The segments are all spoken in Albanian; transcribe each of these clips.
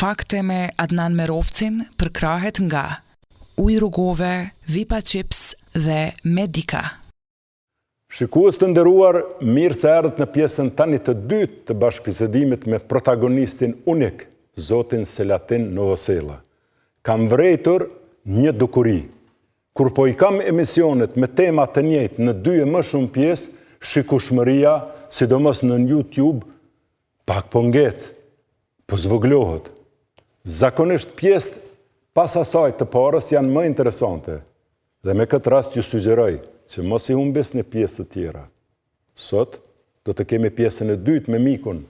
fakte me Adnan Merovcin përkrahet nga Ujë rrugove, Vipa Chips dhe Medika. Shikues të nderuar, mirë se erdhët në pjesën tani të dytë të bashkëbisedimit me protagonistin unik, zotin Selatin Novosela. Kam vërejtur një dukuri. Kur po i kam emisionet me tema të njëjtë në 2 e më shumë pjesë, shikueshmëria, sidomos në YouTube, pak po ngec, po zvoglohet. Zakonisht pjesë pas asaj të parës janë më interesante, dhe me këtë rast ju sugjeroj që mos i humbis në pjesë të tjera. Sot do të kemi pjesën e dytë me mikun,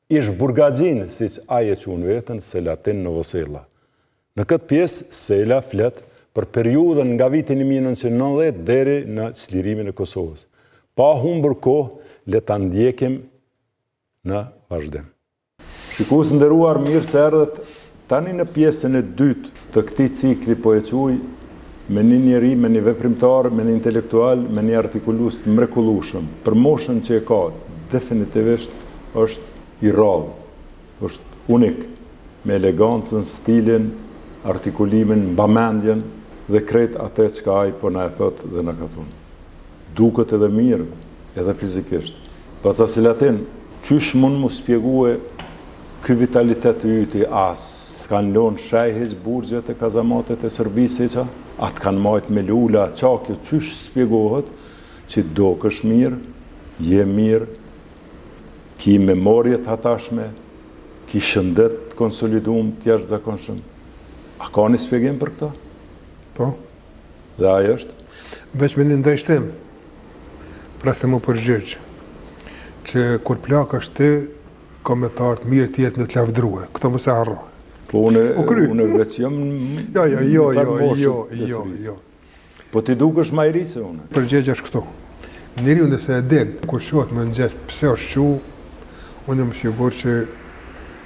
ish burgaxhin, siç ai e quajnë veten, Selatin Novosela. Në këtë pjesë Sela flet për periudhën nga viti 1990 deri në çlirimin e Kosovës. Pa humbur kohë, le ta ndjekim në vazhdim. Shikues nderuar, mirë se erdhët tani në pjesën e dytë të këtij cikli, po e quaj, me një njeri, me një veprimtar, me një intelektual, me një artikulues të mrekullueshëm. Për moshën që e ka, definitivisht është i rrallë, është unik, me elegancën, stilin, artikulimin, mbamendjen dhe krejt atë çka ai po na e thot dhe na ka thonë. Duket edhe mirë, edhe fizikisht. Paca Selatin, qysh mund mu spjegue ky vitalitet të yti, a s'kan lënë shajheq burgjet e kazamatet e Serbisë heqa? A t'kan majt me lula, qakjo, qysh spjegohet që dokesh mirë, je mirë, ki memorje të hatashme, ki shëndet konsolidum të jashtëzakonshëm. A ka një spjegim për këta? Po. Dhe ajo është? Veç me një ndajshtim, pra se mu përgjigj, që kur plak është ti, ka me thartë mirë tjetë në të lavdruhe. Këto më se harro. Po unë veç jam... Jo. Po ti dukesh ma i ri se unë? Përgjigj është këto. Njeriu nëse e din, kur shohet më nxeht pse është kështu, unë më sigur që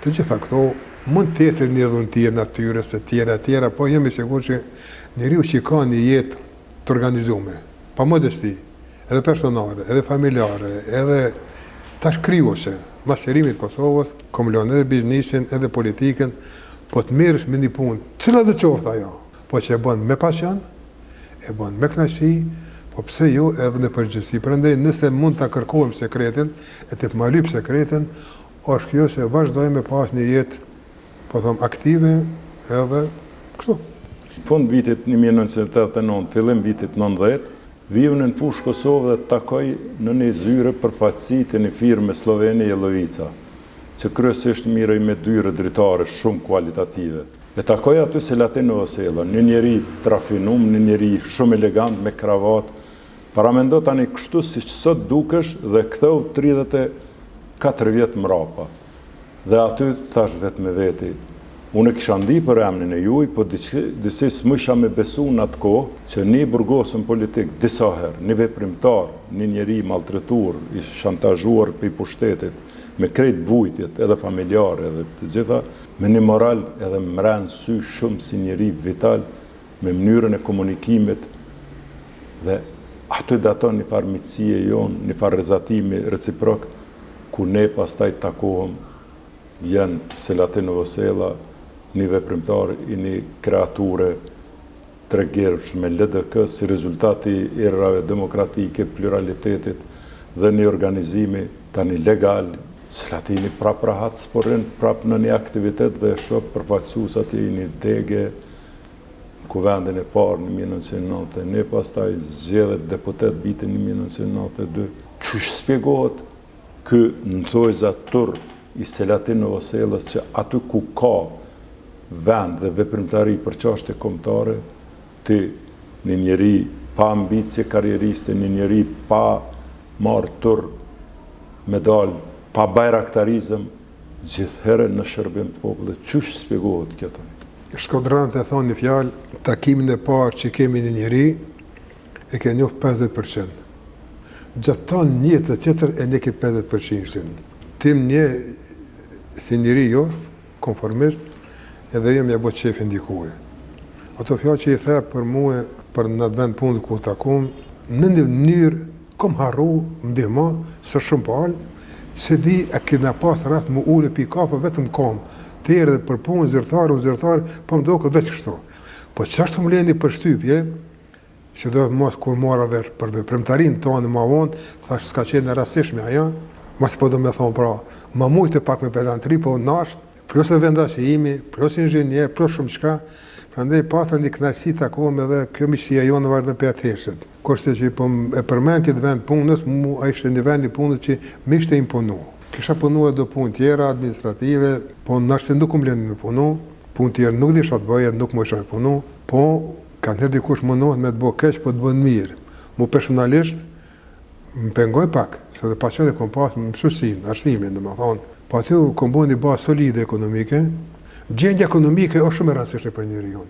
të gjitha këto mund të jetë një dhuntie natyrës e tjera, po jam i sigurt që njeriu që ka një jetë të organizuar, pa modesti, edhe personale, edhe familjare, edhe tash krijuese, mas qërimit Kosovës, kom lënë edhe biznisin, edhe politikën, po të mirësh me një punë, cila dhe qoftë ajo, po që e bën me pasion, e bën me kënaqësi, po pse jo edhe në përgjithësi. Prandaj nëse mund ta kërkojmë sekretin, e të malyp sekretin, është kjo se vazhdojmë me pas një jetë, po them, aktive edhe kështu. Fund vitit 1989, fillim vitit 90, viju në fushë Kosovë dhe takoj në një zyre përfaqësi të një firme Sloveni Jelovica, që kryesisht mirëj me 2 dritare shumë kualitative. E takoj aty Selatin Novosela, një njeri trafinum, një njeri shumë elegant me kravat, paramendo tani kështu si që sot dukesh dhe ktheu 34 vjetë mrapa. Dhe aty thash vetë me veti, unë kisha ndi për emnin e juj, po disi s'mësha me besu në atë kohë që një burgosën politik disa herë, një veprimtar, një njeri maltretur, i shantazhuar për i pushtetit, me krejt vujtjet, edhe familjare, edhe të gjitha, me një moral edhe mrenë sy shumë si njeri vital, me mënyrën e komunikimit, dhe aty daton një farë mitësie jonë, një farë rezatimi reciprok, ku ne pastaj takohëm, vjen Selatin Novosela, një veprimtar i një kreature tregjerësh me LDK si rezultati i erave demokratike, pluralitetit dhe një organizimi tani legal. Selatini prap rahat sporin, prap në një aktivitet dhe shop përfaqësues atje i një dege kuvendin e parë në 1990, ne pastaj zgjedhet deputet vitin 1992. Çu shpjegohet ky nxojza tur i Selatin Novoselës që aty ku ka vend dhe veprimtari për çështje kombëtare, ti një njeri pa ambicie karrieriste, një njeri pa marrë tur medal, pa bajraktarizëm, gjithherë në shërbim të popullit. Çu shpjegohet kjo tani? Shkodranët e thonë një fjalë, takimin e parë që kemi një njeri, e ke njohë 50%. Gjatë tonë njëtë tjetër e ne këtë 50%. Tim një, si njeri jo, konformist, edhe jem ja bëtë qefin dikuj. Ato fjallë që i the për muë, për në të vend punë ku takum, në një mënyrë, kom harru, më dihma, së shumë palë, se di e kina pas rast më ule pi kafe, vetëm kom, Të erë dhe për punë, zyrtar, po më do këtë veç kështu. Po çashtu më leni për shtypje, që do të mos kur mora vesh për premtarin tonë më vonë, thash s'ka qenë e rastishme ajo. Mos po do më thon pra, më mujtë pak me pedantri, po nash, plus e vendasimi, plus inxhinier, plus shumë çka. Prandaj patën një kënaqësi takova edhe kjo miqësia jonë vazhdo për atëhershit. Kurse që po e përmend këtë vend punës, ai ishte një vend i punës që më ishte imponu. Kisha punuar do punë tjera administrative, po nashtë nuk më lënë me punu, punë tjerë nuk disha të bëja, nuk më isha punu, po kanë herë dikush mundohet me të bëj keq, po të bën mirë. Mu personalisht më pengoj pak, se dhe pas edhe kom pas mësuesin, arsimin, domethënë, po aty kom bën një bazë solide ekonomike. Gjendja ekonomike është shumë e rëndësishme për njeriu,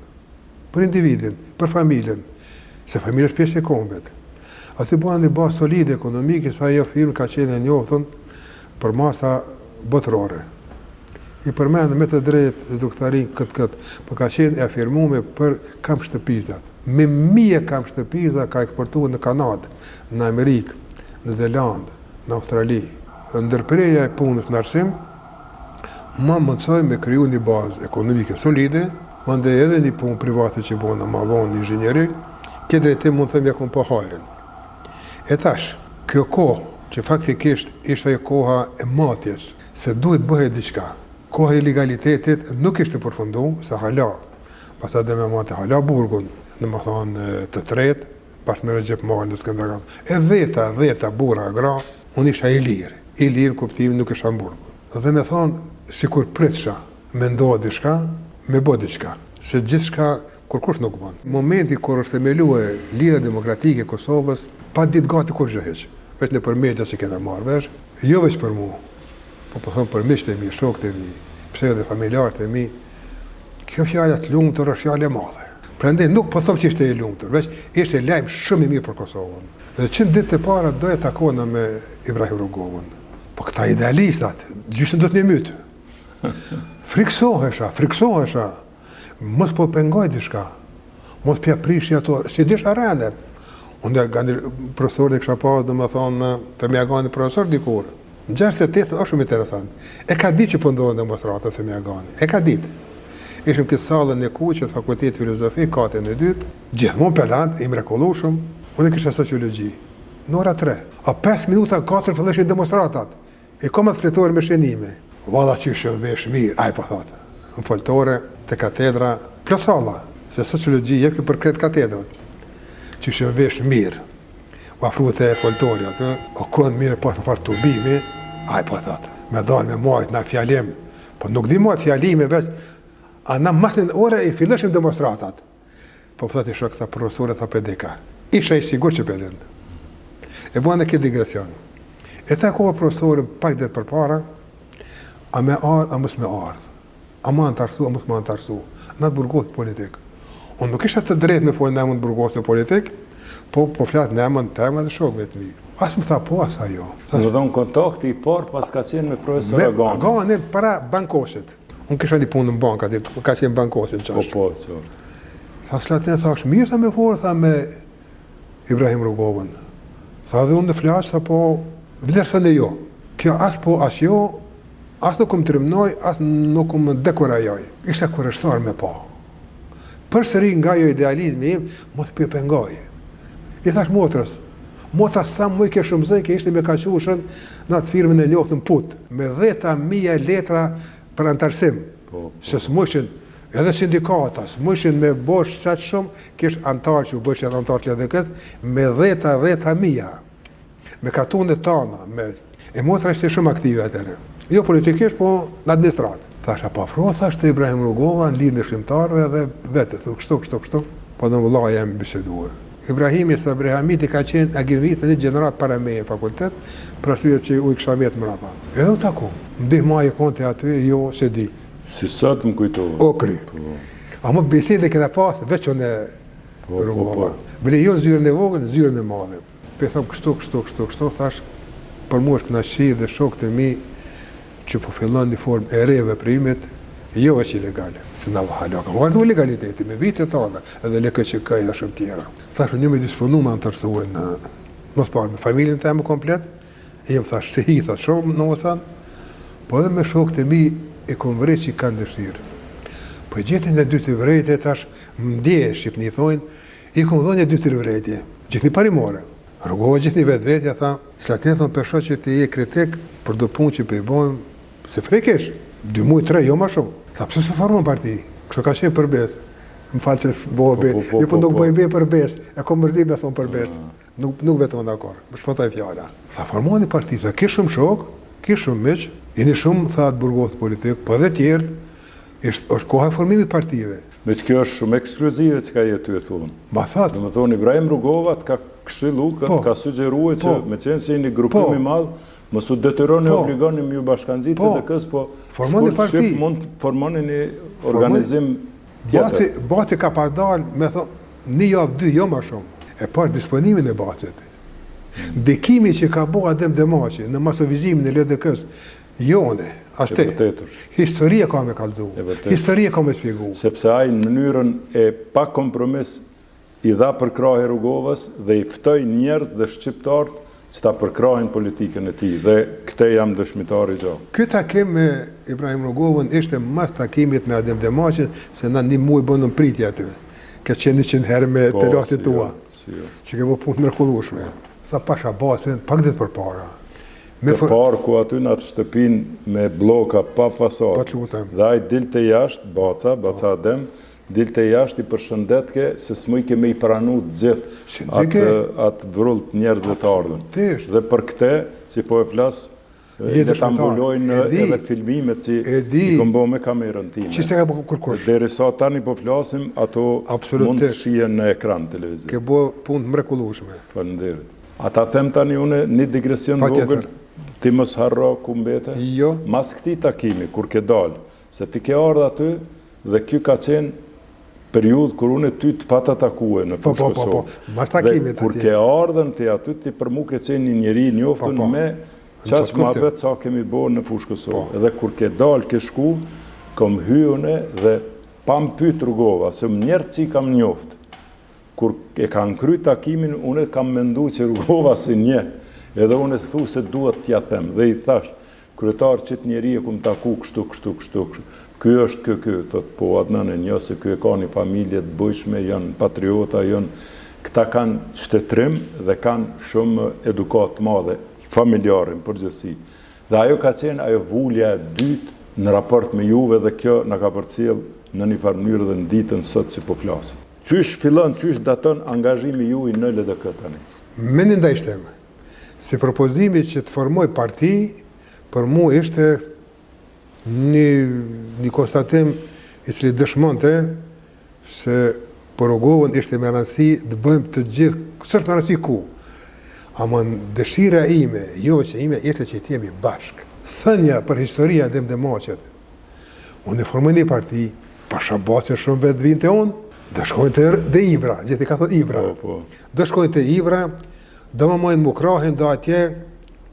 për individin, për familjen, se familja është pjesë e kombit. Aty bën një bazë solide ekonomike, sa ajo firmë ka qenë e njohur për masa botërore. I përmend me të drejtë doktorin këtë, por ka qenë e afirmuar për kamp shtëpiza. Me mije kamp shtëpiza ka eksportuar në Kanadë, në Amerikë, në Zelandë, në Australi. Ndërprerja e punës në arsim më mësoj me kriju një bazë ekonomike solide, mande edhe një punë private që bëna ma vonë një inxhinieri, ke drejtim mund të them ja kom pa hajrin. E tash, kjo kohë, që faktikisht ishte ajo koha e matjes, se duhet bëhet diçka. Koha e legalitetit nuk ishte përfunduar, sa hala. Pastaj dhe me mate hala burgun, domethënë të tretë, pas me Recep Malë në Skënderbeut. E 10 burra gra, unë isha i lirë kuptimin nuk isha në burgu. Dhe me thonë, si kur pritsha, me ndoha diçka, me bo diçka. Se gjithçka, kur kush nuk bën. Momenti kur është themeluar Lidhja Demokratike e Kosovës, pa ditë gati kur gjë heq. Veç në për media që kena marrë vesh, jo veç për mu, po thonë për miqtë e mi, shokët e mi, pse edhe familjarët e mi, kjo fjala të lumtur është fjalë e madhe. Prandaj nuk po them që ishte e lumtur, veç ishte lajm shumë i mirë për Kosovën. Dhe 100 ditë të para doja takona me Ibrahim Rugovën. Po këta idealistat, gjysmë do të më mytë. Friksohesha. Mos po pengoj diçka. Mos pja prishja ato, si disha rendet. Unë nga profesorit kisha pas, domethënë, Femiagani profesor dikur. Në 68 është shumë interesant. E ka ditë që po ndodhen demonstrata Femiagani. E ka ditë. Ishim këtë sallën e kuqe të Fakultetit Filozofi, katën e dytë, gjithmonë pedant, i mrekullueshëm. Unë kisha sociologji. Në ora 3. A 5 minuta 4 filleshin demonstratat. E komat fletor me shënime. Valla që shëvesh mirë, ai po thotë. Në foltore, te katedra, plosalla, se sociologji jep për kretë katedrat. Që shëvesh mirë. U afruat e foltori atë, o kënd mirë pas në farë tubimi, ai po thotë. Me dalë me majt, na fjalim, po nuk di majt fjalime veç, a na masën ore e filleshim demonstratat. Po thotë i shok këta profesorët a pedeka. Isha i sigur që pedin. E bua në këtë digresion. E ta kova profesorën pak ditë përpara, a me ardh, a mos me ardh. A ma antarësu, a mos ma antarësu. Na të burgohet politik. Unë nuk isha të drejtë me folë në emën të burgohet në politik, po flatë në emën të emën dhe shokëve të mi. Asë më tha po asa jo. Në do në kontakti i parë pas ka qenë me profesor Agani. Agani para bankosit. Unë kisha një punë në banka, ka qenë bankosit qashtë. Po, qërë. Tha slatin, thash, mirë tha me forë, tha me Ibrahim Rugovën. Tha dhe unë në flasë, tha po, vlerësën e jo. Kjo as po, as jo, as nuk më trimnoj, as nuk më dekorajoj. Isha kureshtar me po. Përsëri nga jo idealizmi im, mos për pengoj. I thash motrës, motra sa më i ke shumëzoj, ke ishte me kaqushën në atë firmën e njoftën put, me 10.000 letra për antarësim. Se s'mëshin, edhe sindikata, s'mëshin me bosh qatë shumë, kish antarë që u bëshin antarë që edhe kësë, me 10.000. Me katunet tana, e motra ishte shumë aktive atërë. Jo politikisht, po në administratë. Thasha pa fro, thash të Ibrahim Rugova, në lidhë në shqimtarëve dhe vete, kështu, po në vëlla jam biseduar. Ibrahimi Sabrihamiti ka qenë agivist një gjenerat para me në fakultet, për asyjet që u i kësha metë mrapa. Edhe u taku, ndihma i konti aty, jo se di. Si sa të më kujtove? Okri. A më besede këna pasë, veçon e Rugova. Bile jo zyrën e vogën, zyrën e madhe. Pe thëmë kështu, thash, për mu është kënaqësi dhe shokët e mi, që po fillon një formë e re veprimit, jo është ilegale. Se na halaka, vazhdo legaliteti, me vite tona, edhe lekë që ka i dhe shumë tjera. Thashë, një me disponu me antarësue në mos parë me familjen të e më komplet, jem thash, se hi, thash shumë, në mësan, po edhe me shokët e mi, e kom vrej që i kanë dëshirë. Po gjetën e dy të vrejtje tash, mdje, Shqipni thonë, i kom dhënë e dy të vrejtje, gjithni parimore. Rrugova gjithni vetë vetja, tha, Slatin thonë përsho që ti je kritik për do punë që për i bojmë, se frekesh, 2 muaj, 3, jo ma shumë. Tha, pëse se formon parti? Kështë ka qenë përbes. Më falë që bëhe be, po nuk bëhe be përbes, e kom mërzim me thonë përbes. Nuk beton dakor, më shpëtaj fjala. Tha, formoni parti, tha, ki shumë shok, ki shumë miq, jeni shumë, tha, të burgohet politik, po dhe tjerë, është koha e formimit partive. Me që kjo është shumë ekskluzive që ka jetu e thunë. Ma thatë. Dhe më thonë, Ibrahim Rugova të ka këshillu, ka sugjerue që me qenë se një grupimi madhë, më su detyroni obligoni më ju bashkangjitë dhe kësë, po shqip mund të formoni një organizim tjetër. Bati ka pas dalë, me thonë, 1 javë 2 jo ma shumë, e parë disponimin e batit. Bekimi që ka bo Adem Demaci në masovizimin e LDK-s, jone, ashte, historie ka me kalzu, historie ka me spjegu. Sepse ai në mënyrën e pa kompromis i dha përkrahe Rugovës dhe i ftoi njerëz dhe shqiptarët që ta përkrahin politikën e tij dhe këtë jam dëshmitar i gjatë. Ky takim me Ibrahim Rugovën ishte mas takimit me Adem Demacin, se na 1 muaj bënëm pritje aty. Ka qenë 100 herë me telatit tua, që ke bo punë mrekullueshme. Sa pasha basin, pak ditë për para. Të parku aty në atë shtëpin me bloka pa fasad. Dhe ai dilte jashtë, Baca Adem, dilte jashtë i përshëndetke se s'muj keme i pranu të gjithë atë vrullt njerëzve të ardhën. Dhe për këte, që po e flasë, dhe të ambulojnë edhe filmimet që i këmbo me kamerën time. Qiste ka po kërkosh? Deri sa tani po flasim, ato mund të shihen në ekran televizor. Ke bo punë mrekullueshme. Faleminderit. Ata them tani une një digresion vogël, ti mos harro ku mbete. Jo. Mas këtij takimi, kur ke dalë, se ti ke ardhur aty dhe ky ka qenë periudhë kur unë ty të pata takue në fushë Kosovë. Mas takimit kur ke ardhën ti aty ti për mu ke qenë një njeri i njoftun me çast më vetë sa kemi bërë në fushë Kosovë. Edhe kur ke dalë ke shku, kom hyune dhe pam pyet Rugova, se më njerë që i kam njoftë. Kur e kanë kry takimin, unë kam mendu që Rugova si një, edhe unë e thu se duhet t'ja them, dhe i thash, kryetar që të njeri e kum taku kështu, ky është ky, thot, po Adnan e një, se ky e ka një familje të bëjshme, janë patriota, këta kanë qytetrim dhe kanë shumë edukat madhe, familjarin, përgjësi. Dhe ajo ka qenë ajo vulja e dytë në raport me juve dhe kjo në ka përcjell në një farë mënyrë dhe në ditën sot që po flasim. Qysh fillon, qysh daton angazhimi ju i në LDK tani? Menin da ishteme. Si propozimi që të formoj parti, për mu ishte një konstatim i cili dëshmonte se për Rugovën ishte me rëndësi të bëjmë të gjithë, sështë me rëndësi ku. Ama në dëshira ime, jo që ime, ishte që të jemi bashkë. Thënja për historia Adem Demacit, unë e formoj një parti, pasha basë shumë vetë vinte unë, do shkojnë të Ibra, gjithi ka thot Ibra. Do shkojnë të Ibra, do më mojnë mu krahin, do atje,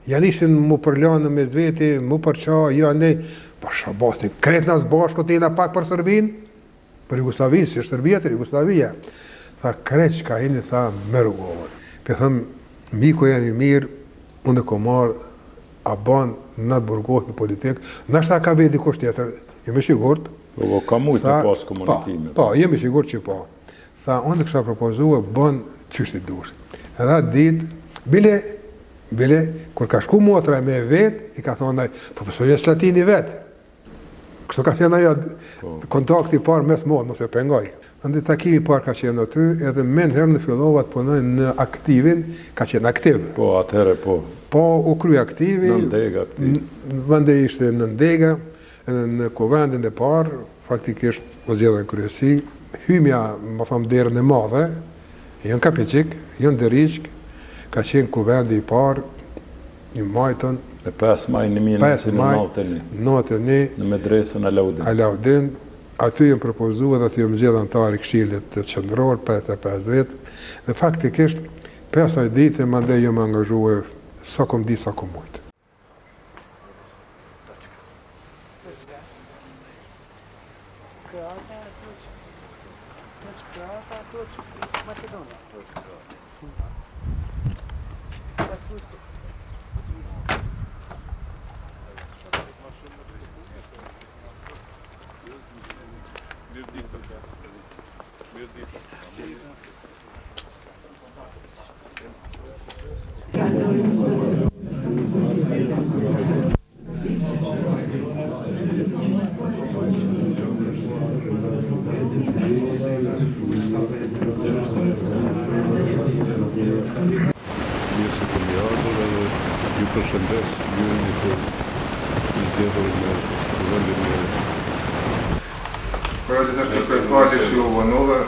janë ishtin mu përlanë me zveti, mu përqa, jo ne, pa shabastin, kretë nas bashko të jena pak për Sërbin, për Jugoslavin, si është Sërbia të Jugoslavia. Tha, kretë që ka jeni, tha, me Rugovën. Për thëmë, miko janë i mirë, unë e ko marë, a banë në të burgohet në politikë, nështë ta ka vedi kusht tjetër, jemi sigurt. Po, ka mujtë të pas komunikime. Po, jemi sigur që po. Tha, unë kësha propozua, bën qështi dush. Edhe atë ditë, bile, kur ka shku motra me vetë, i ka thonë, profesorja Slatini vetë. Kështu ka qenë ajo kontakti parë mes modë, mos e pengoj. Ndë takimi parë ka qenë aty, edhe men herë në fillova të punojnë në aktivin, ka qenë aktiv. Po, atëherë po. Po, u kry aktivi. Në ndega aktiv. Vënde ishte në ndega, edhe në kuvendin e parë, faktikisht o zjedhe në kryesi, hymja, më thamë, derën e madhe, jënë Kapiqik, jënë Deriqk, ka qenë kuvendi i parë, një majtën, me 5 maj 1991, në medresën Alaudin, aty jënë propozu edhe aty jënë zjedhe antari Këshillit të qëndror, 55 dhe faktikisht, 5 ditë e mande jëmë angazhue sa kom di, sa kom mujtë. Mirë se kemi ardhur edhe ju përshëndes, ju jeni të zgjedhur në vendin e Për desafio për fazë që u vonove,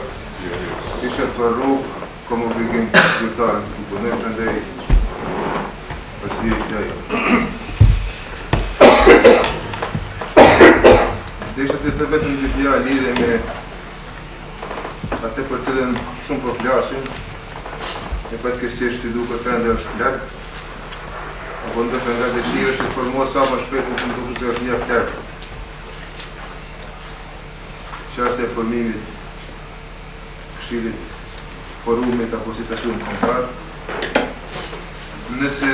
ishte për rrugë como obligim qytetarë të punojnë prandaj është i gjaj. Desha të vetëm dy gjëra lidhe me atë për cilën shumë po flasim, e fatkeqësisht si duket ende është plak, apo ndoshta nga dëshira që formua sa më shpejt më duket se është një plak. Çështja e formimit Këshillit Forumit apo situacion kombëtar. Nëse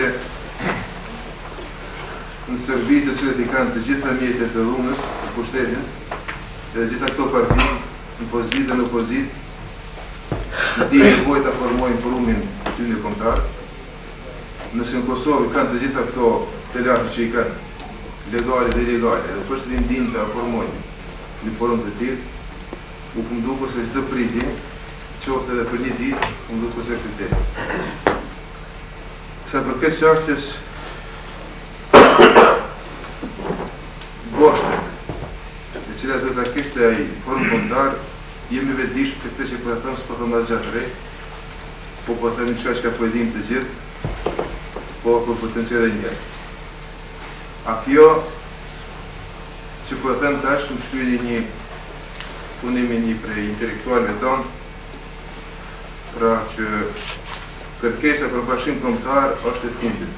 në Serbi të cilët i kanë të gjitha mjetet e dhunës, të pushtetit, dhe gjitha këto parti, në pozitë dhe në opozitë, në di nevojë ta formojnë forumin të tyre kombëtar. Nëse në Kosovë kanë të gjitha këto të lartë që i kanë, legale dhe ilegale, dhe përse ndin të formojnë një forum të tillë, u kënduko se çdo pritje, qoftë edhe për një ditë, kënduko se kriterit. Sa për këtë çështjes boshte, e cila do ta kishte ai forum kombëtar, jemi vetëdijshëm se këtë që po e them s'po them asgjë re, po them çka po e dim të gjithë, po për potencial e një. A kjo që po e them tash më shkryen një punimi një prej intelektualëve tonë, pra që kërkesa për bashkim kombëtar është e fundit.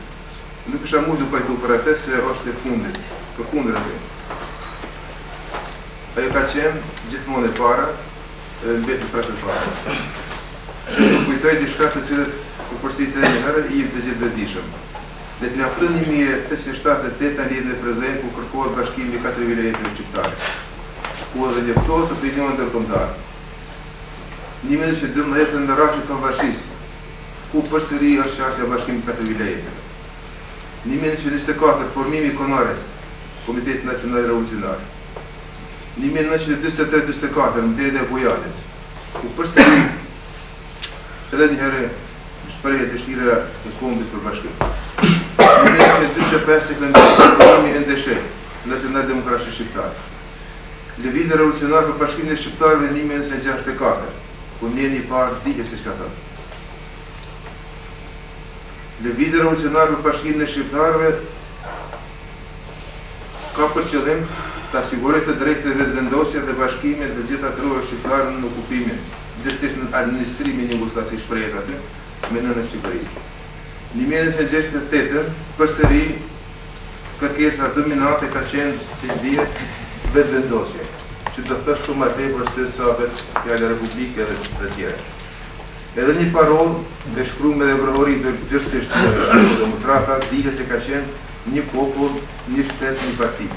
Nuk isha mundë të pajtu për atë se është e fundit, përkundërzi. Ajo ka qenë gjithmonë e para, edhe mbeti prapë e para. Kujtoj diçka të cilët u përshtitet një herë i të gjithë vetëdijshëm. Dhe të mjafton 1878 në lidhje me prezent ku kërkohet bashkimi i 4 vilajeteve shqiptare, ku edhe njoftohet opinion ndërkombëtar. 1912 në rastin e konvarësisë, ku përsëri është çështja e bashkimit të 4 vilajeteve. 1924 formimi i Konores, Komiteti Nacional Revolucionar. 1943-44 mbledhja e Bujalit, ku përsëri edhe një herë shprehje dëshira e kombit për bashkim. 1945 formimi e NDSH, Nacional Demokratike Shqiptar. Lëvizja revolucionare për bashkimin e shqiptarëve në 1964, ku njeni i parë dike se çka thotë. Lëvizja revolucionare për bashkimin e shqiptarëve ka për qëllim të sigurojë të drejtë vetëvendosje dhe bashkimin të gjitha truhet shqiptare në okupimin, gjithsesi në administrimin jugosllav shprehet aty me nënën Shqipëri. Në 1968 përsëri kërkesa dominante ka qenë që dihet vetëvendosje, që do të thotë shumë më tepër se sa vetë fjala republike dhe të tjera. Edhe një parolë dhe shkruar me vrohori të gjithësisht demonstrata dihet se ka qenë një popull, një shtet, një parti.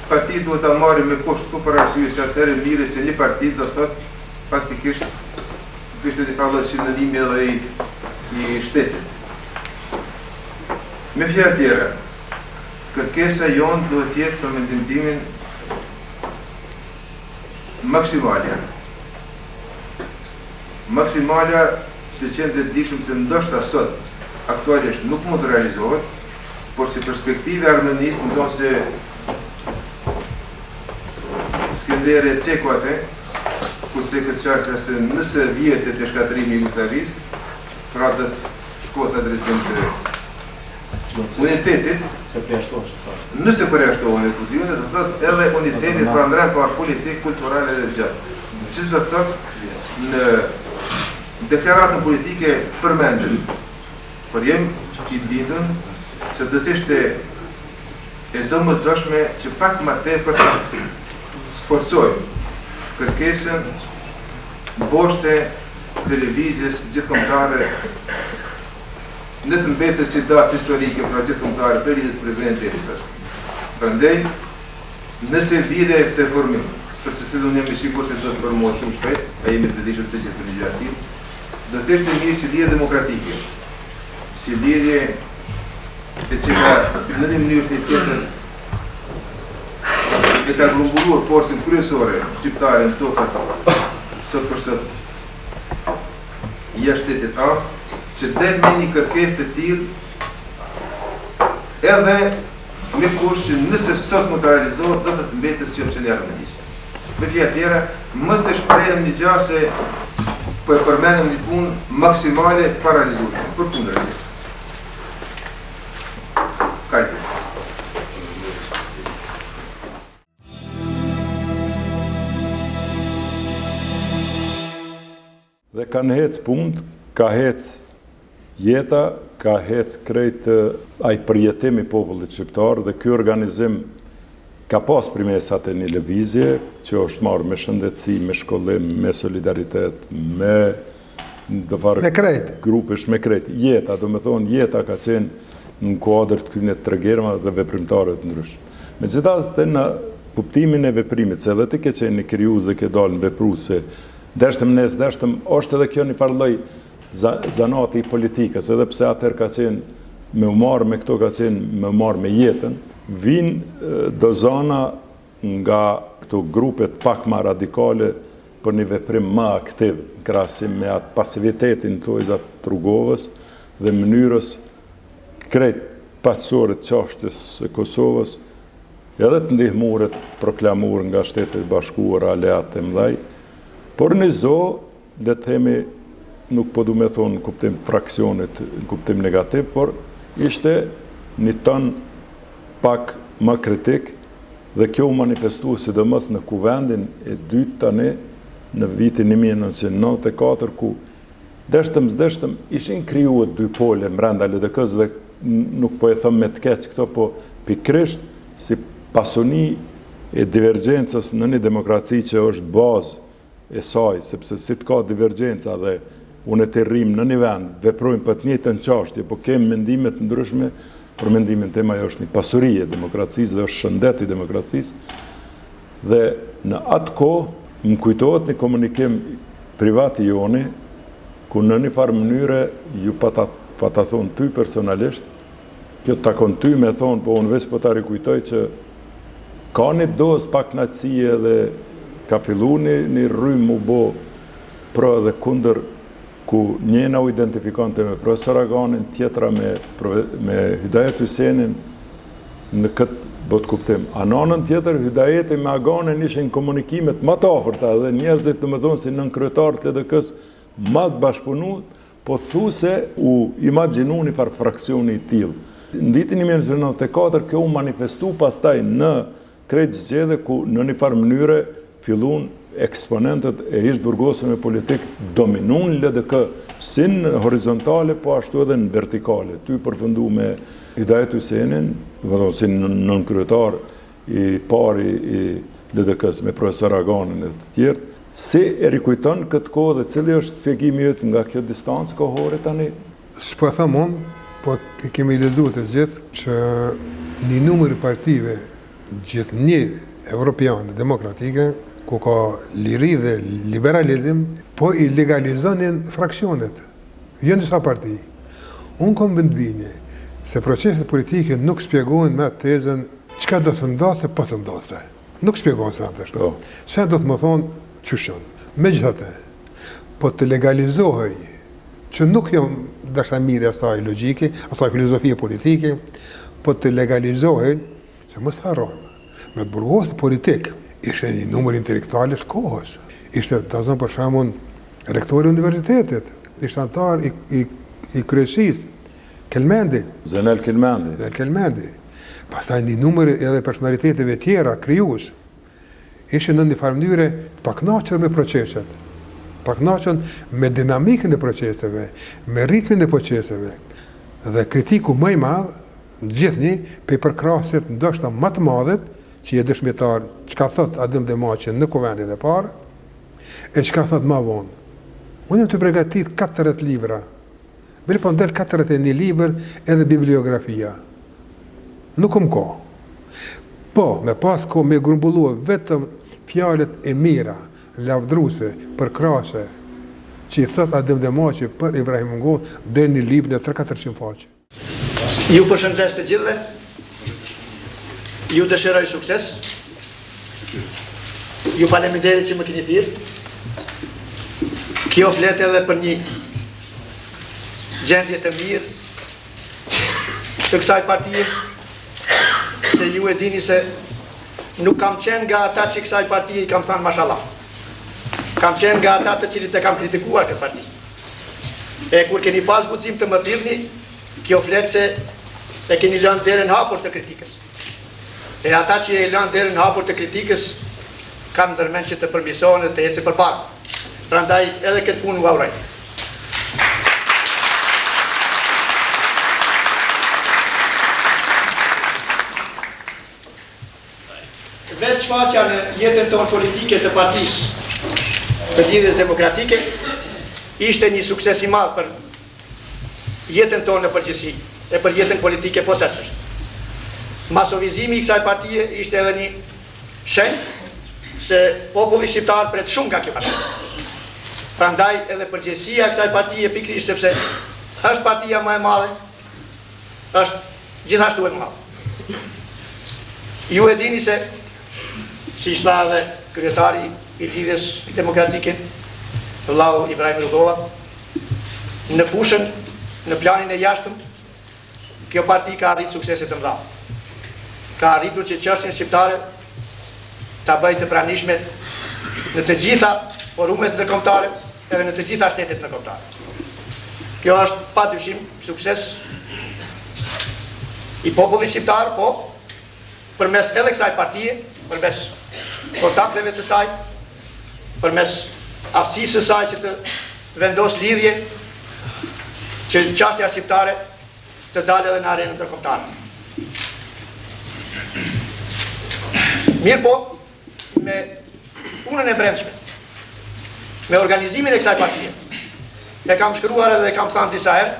Parti duhet ta marrim me kusht për arsye se atëherë mirë se një parti do të thotë faktikisht kishte të kallë sinonimi edhe i shtetit. Me fjalë tjera, kërkesa jonë duhet jetë për mendimin timin maksimalja. Maksimalja që qenë të dishëm se ndoshta sot aktualisht nuk mund të realizohet, por si perspektive armenisë ndonë se Skënderi e ceku atë, kurse këtë qartë se nëse vjetet e shkatrimi i Jugoslavisë, pra dhe të shkota drejtim të unitetit, nëse përjashtohen e fuzione, dhe të thotë edhe unitetit pra në rreth par politik, kultural e gjatë. Që do të thotë në deklaratën politike përmendën, por jem i bindën që do të ishte e domosdoshme që pak më tepër sforcojmë kërkesën boshte televizjes gjithkombëtare në të mbetet si datë historike për gjithkombëtare për lidhjes prezente e risashme. Prandaj, nëse vide e këtë formim, për të cilën jam i sigurt se do të përmohet shumë shpejt, a jemi të vetëdijshëm të gjithë ligjërativ, do të ishte një lidhje demokratike, si lidhje e cila në një mënyrë të tjetër e ka grumbulluar forcën kryesore shqiptare në tokat sot për sot jashtë shtetit aftë, që del me një kërkesë të tillë edhe me kush që nëse sot mund të realizohet do të mbetet si opsioner në listë. Me fjalë tjera, mos të shprehem një gjë se po e përmendëm një punë maksimale pa realizuar. Përkundër. Kajtë. Dhe kanë hecë punë, ka hecë jeta, ka hecë krejt ai përjetimi popullit shqiptar dhe ky organizim ka pas primesat e një lëvizje që është marrë me shëndetësi, me shkollim, me solidaritet, me grupesh, me krejt. Jeta, do me thonë, jeta ka qenë në kuadër të këtyre tregerma dhe veprimtare të ndryshme. Megjithatë në kuptimin e veprimit, se edhe ti ke qenë një krijues dhe ke dalë në vepruese, deshtëm nes, deshtëm, është edhe kjo një farloj zanati i politikës, edhe pse atëherë ka qenë me u marrë me këto, ka qenë me u marrë me jetën, vinë do zona nga këto grupet pak ma radikale për një veprim ma aktiv, në krahasim me atë pasivitetin thojzat Trugovës dhe mënyrës krejt pasore të çështjes së Kosovës, edhe të ndihmuret proklamur nga Shtetet Bashkuara, aleat e mëdhej, por në le të themi, nuk po du me thonë në kuptim fraksionit, në kuptim negativ, por ishte një ton pak më kritik dhe kjo u manifestu sidomos në kuvendin e dytë tani në vitin 1994 ku deshtëm zdeshtëm ishin krijuar dy pole brenda LDK-s dhe nuk po e them me të keq këto, po pikrisht si pasoni e divergjencës në një demokraci që është bazë e saj, sepse si të ka divergjenca dhe unë të rrim në një vend, veprojmë për të njëjtën çështje, po kemë mendimet ndryshme, për mendimin tema ajo është një pasuri e demokracisë dhe është shëndet i demokracisë. Dhe në atë kohë më kujtohet një komunikim privat i joni, ku në një farë mënyre ju pa ta thonë ty personalisht, kjo të takon ty me thonë, po unë veç po ta rikujtoj që ka një dozë pak kënaqësie dhe ka fillu një rrymë u bo pro dhe kundër, ku njëna u identifikante me profesor Aganin, tjetra me Hydayet Hyssenin në këtë bot kuptim. A nënën tjetër, Hydayeti me Aganin ishin komunikimet më të afërta dhe njerëzit do të thonë si nën kryetar të LDK-s më të bashkëpunuar, po thuse u imagjinu një farë fraksioni i tillë. Në vitin 1994 kjo u manifestu pastaj në krejt zgjedhje ku në një farë mënyre fillun eksponentët e ish burgosën e politik dominun LDK si në horizontale, po ashtu edhe në vertikale. Ty përfundu me Hydayet Hyssenin, si nën kryetar i pari i LDK-s me profesor Aganin e të tjerë, si e rikujton këtë kohë dhe cili është shpjegimi jëtë nga kjo distancë kohore tani? S'po e tham unë, po kemi lexuar të gjithë që një numër i partive gjithë një evropiane demokratike, ku ka liri dhe liberalizm, po i legalizonin fraksionet, jo njësa parti. Unë kom bëndbinje se proceset politike nuk spjegohen me tezën çka do të ndodhte, po të ndodhte. Nuk spjegohen se atë ashtu. Se do të më thonë qëshon. Megjithatë, po të legalizohej, që nuk jam dashka mire asaj logjike, asaj filozofie politike, po të legalizohej, se mos harrojmë, me të burgosët politik, ishte një numër intelektualës kohës. Ishte, të zonë për shembull, rektori i universitetit, ishte antar i kryesisë, Kelmendi. Zenel Kelmendi. Pastaj një numër edhe personaliteteve tjera, krijues, ishin në një farë mënyre pa kënaqur me proceset, pa kënaqur me dinamikën e proceseve, me ritmin e proceseve. Dhe kritiku më i madh, gjithnjë, pe përkrahasit ndoshta më të madhet, që je dëshmitar çka thot Adem Demaçi në kuvendin e parë, e çka thot më vonë. Unë jam të përgatit 40 libra. Mirë po ndel 41 libër edhe bibliografia. Nuk kom kohë. Po, me pas kohë me grumbullua vetëm fjalët e mira, lavdruse, përkrahëse, që i thot Adem Demaçi për Ibrahim Ngo, dhe një libër në 300-400 faqe. Ju përshëndes të gjithëve, ju dëshiroj sukses, ju faleminderit që më keni thirrë. Kjo flet edhe për një gjendje të mirë të kësaj partie, se ju e dini se nuk kam qenë nga ata që kësaj partie i kam thënë mashallah. Kam qenë nga ata të cilët e kam kritikuar këtë parti. E kur keni pas guxim të më thirrni, kjo flet se e keni lënë derën hapur të kritikës. E ata që e lënë derën hapur të kritikës kanë ndërmend që të përmirësohen dhe të ecë përpara. Prandaj edhe këtë punë u uroj. Vetë shfaqja në jetën tonë politike të partisë të Lidhjes Demokratike ishte një sukses i madh për jetën tonë në përgjithësi e për jetën politike posaçërisht. Masovizimi i kësaj partie ishte edhe një shenjë se populli shqiptar pret shumë nga kjo parti. Prandaj edhe përgjegjësia e kësaj partie pikërisht sepse është partia më e madhe, është gjithashtu e madhe. Ju e dini se si tha edhe kryetari i Lidhjes Demokratike, vllau Ibrahim Rugova, në fushën, në planin e jashtëm, kjo parti ka arritur suksese të mëdha. Ka arritur që çështjen shqiptare ta bëjë të pranishme në të gjitha forumet ndërkombëtare, edhe në të gjitha shtetet ndërkombëtare. Kjo është padyshim sukses i popullit shqiptar, po përmes edhe kësaj partie, përmes kontakteve të saj, përmes aftësisë së saj që të vendos lidhje që çështja shqiptare të dalë edhe në arenën ndërkombëtare. Mirë po, me punën e brendshme, me organizimin e kësaj partie, e kam shkruar edhe kam thënë disa herë,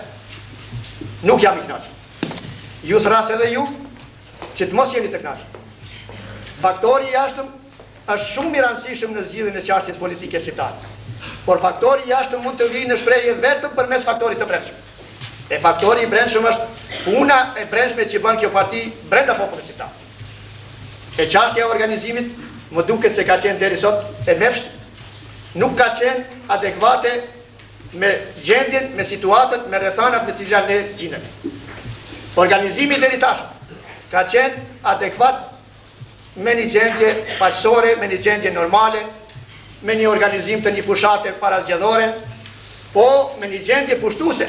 nuk jam i kënaqur. Ju thras edhe ju që të mos jeni të kënaqur. Faktori i jashtëm është shumë i rëndësishëm në zgjidhjen e çështjes politike shqiptare. Por faktori i jashtëm mund të vijë në shprehje vetëm përmes faktorit të brendshëm. E faktori i brendshëm është puna e brendshme që bën kjo parti brenda popullit shqiptar. E çështja e organizimit më duket se ka qenë deri sot e mefsht, nuk ka qenë adekuate me gjendjen, me situatën, me rrethanat në cilat ne gjendemi. Organizimi deri tash ka qenë adekuat me një gjendje paqësore, me një gjendje normale, me një organizim të një fushate parazgjedhore, po me një gjendje pushtuese,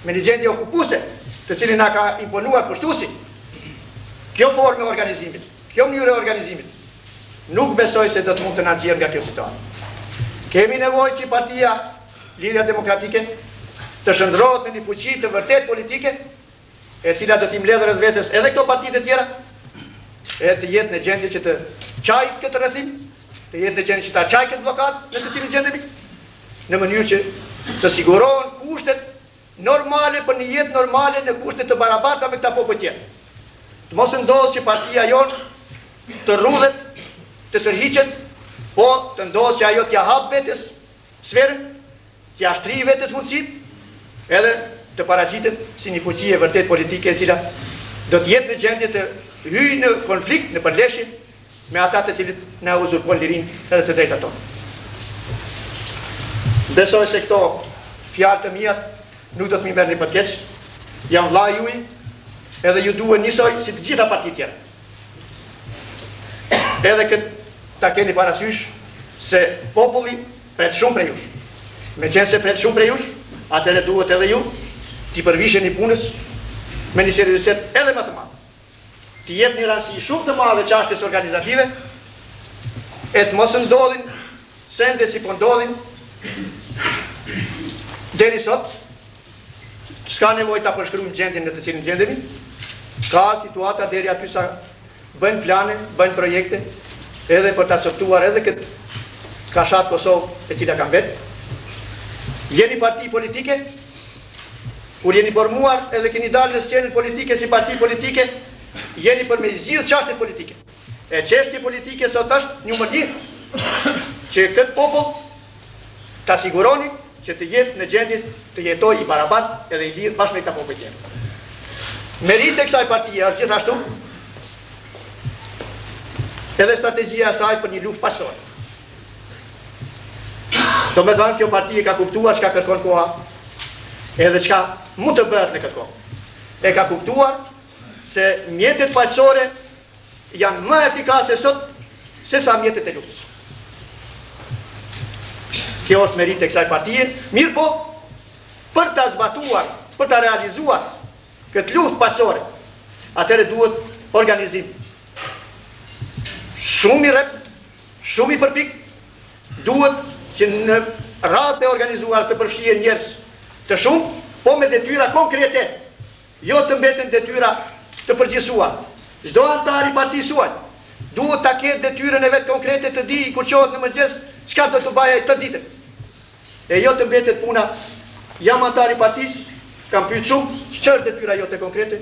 me një gjendje okupuese, të cilin na ka imponuar pushtuesi. Kjo formë e organizimit, kjo mënyrë e organizimit, nuk besoj se do të mund të na nxjerrë nga kjo situatë. Kemi nevojë që partia Lidhja Demokratike të shndrohet në një fuqi të vërtet politike, e cila do t'i mbledhë rreth vetes edhe këto partitë e tjera, e të jetë në gjendje që të çajë këtë rrethim, të jetë në gjendje që ta çajë këtë blokadë në të cilin gjendemi, në mënyrë që të sigurohen kushtet normale për një jetë normale në kushte të barabarta me këta popull tjerë. Të mos ndodhë që partia jonë të rrudhet, të tërhiqet, po të ndodhë që ajo t'ja hap vetes sferën, t'ja shtri vetes mundësit, edhe të paraqitet si një fuqi e vërtet politike e cila do të jetë në gjendje të hyjë në konflikt, në përleshje me ata të cilët na uzurpojnë lirinë edhe të drejtat tona. Besoj se këto fjalë të mia nuk do të më merrni për keq. Jam vllai juaj, edhe ju duhet njësoj si të gjitha partitë tjera. Edhe këtë ta keni parasysh se populli pret shumë prej jush. Meqense pret shumë prej jush, atëherë duhet edhe ju t'i përvisheni punës me një seriozitet edhe më të madh. T'i jep një rëndësi shumë të madhe çështjes organizative, e të mos ndodhin sende si po ndodhin deri sot. S'ka nevojë ta përshkruajmë gjendjen në të cilin gjendemi. Ka situata deri aty sa bëjnë plane, bëjnë projekte, edhe për ta coptuar edhe këtë kashat Kosovë e cila ka vetë. Jeni parti politike, kur jeni formuar edhe keni dalë në sqenën politike si parti politike, jeni për me zgjidhë çështje politike. E çështja politike sot është numër 1. që këtë popull ta siguroni që të jetë në gjendje të jetoj i barabartë edhe i lidhë bashkë me këta popull tjerë. Merite kësaj partie është gjithashtu edhe strategjia e saj për një luftë paqësore. Do me thënë, kjo partie ka kuptuar çka kërkon koha edhe çka mund të bëhet në këtë kohë. E ka kuptuar se mjetet paqësore janë më efikase sot se sa mjetet e luftës. Kjo është merit e kësaj partie, mirë po, për ta zbatuar, për ta realizuar këtë luftë paqësore, atëherë duhet organizim. Shumë i rrep, shumë i përpik, duhet që në radhë të organizuar të përfshihen njerëz të shumë, po me detyra konkrete, jo të mbeten detyra të përgjithësuar. Çdo antar i partisë suaj duhet ta ketë detyrën e vet konkrete të di kur qohet në mëngjes çka do të bëjë të ditën. E jo të mbetet puna, jam antar i partisë, kam pyet shumë, ç'është detyra jote konkrete?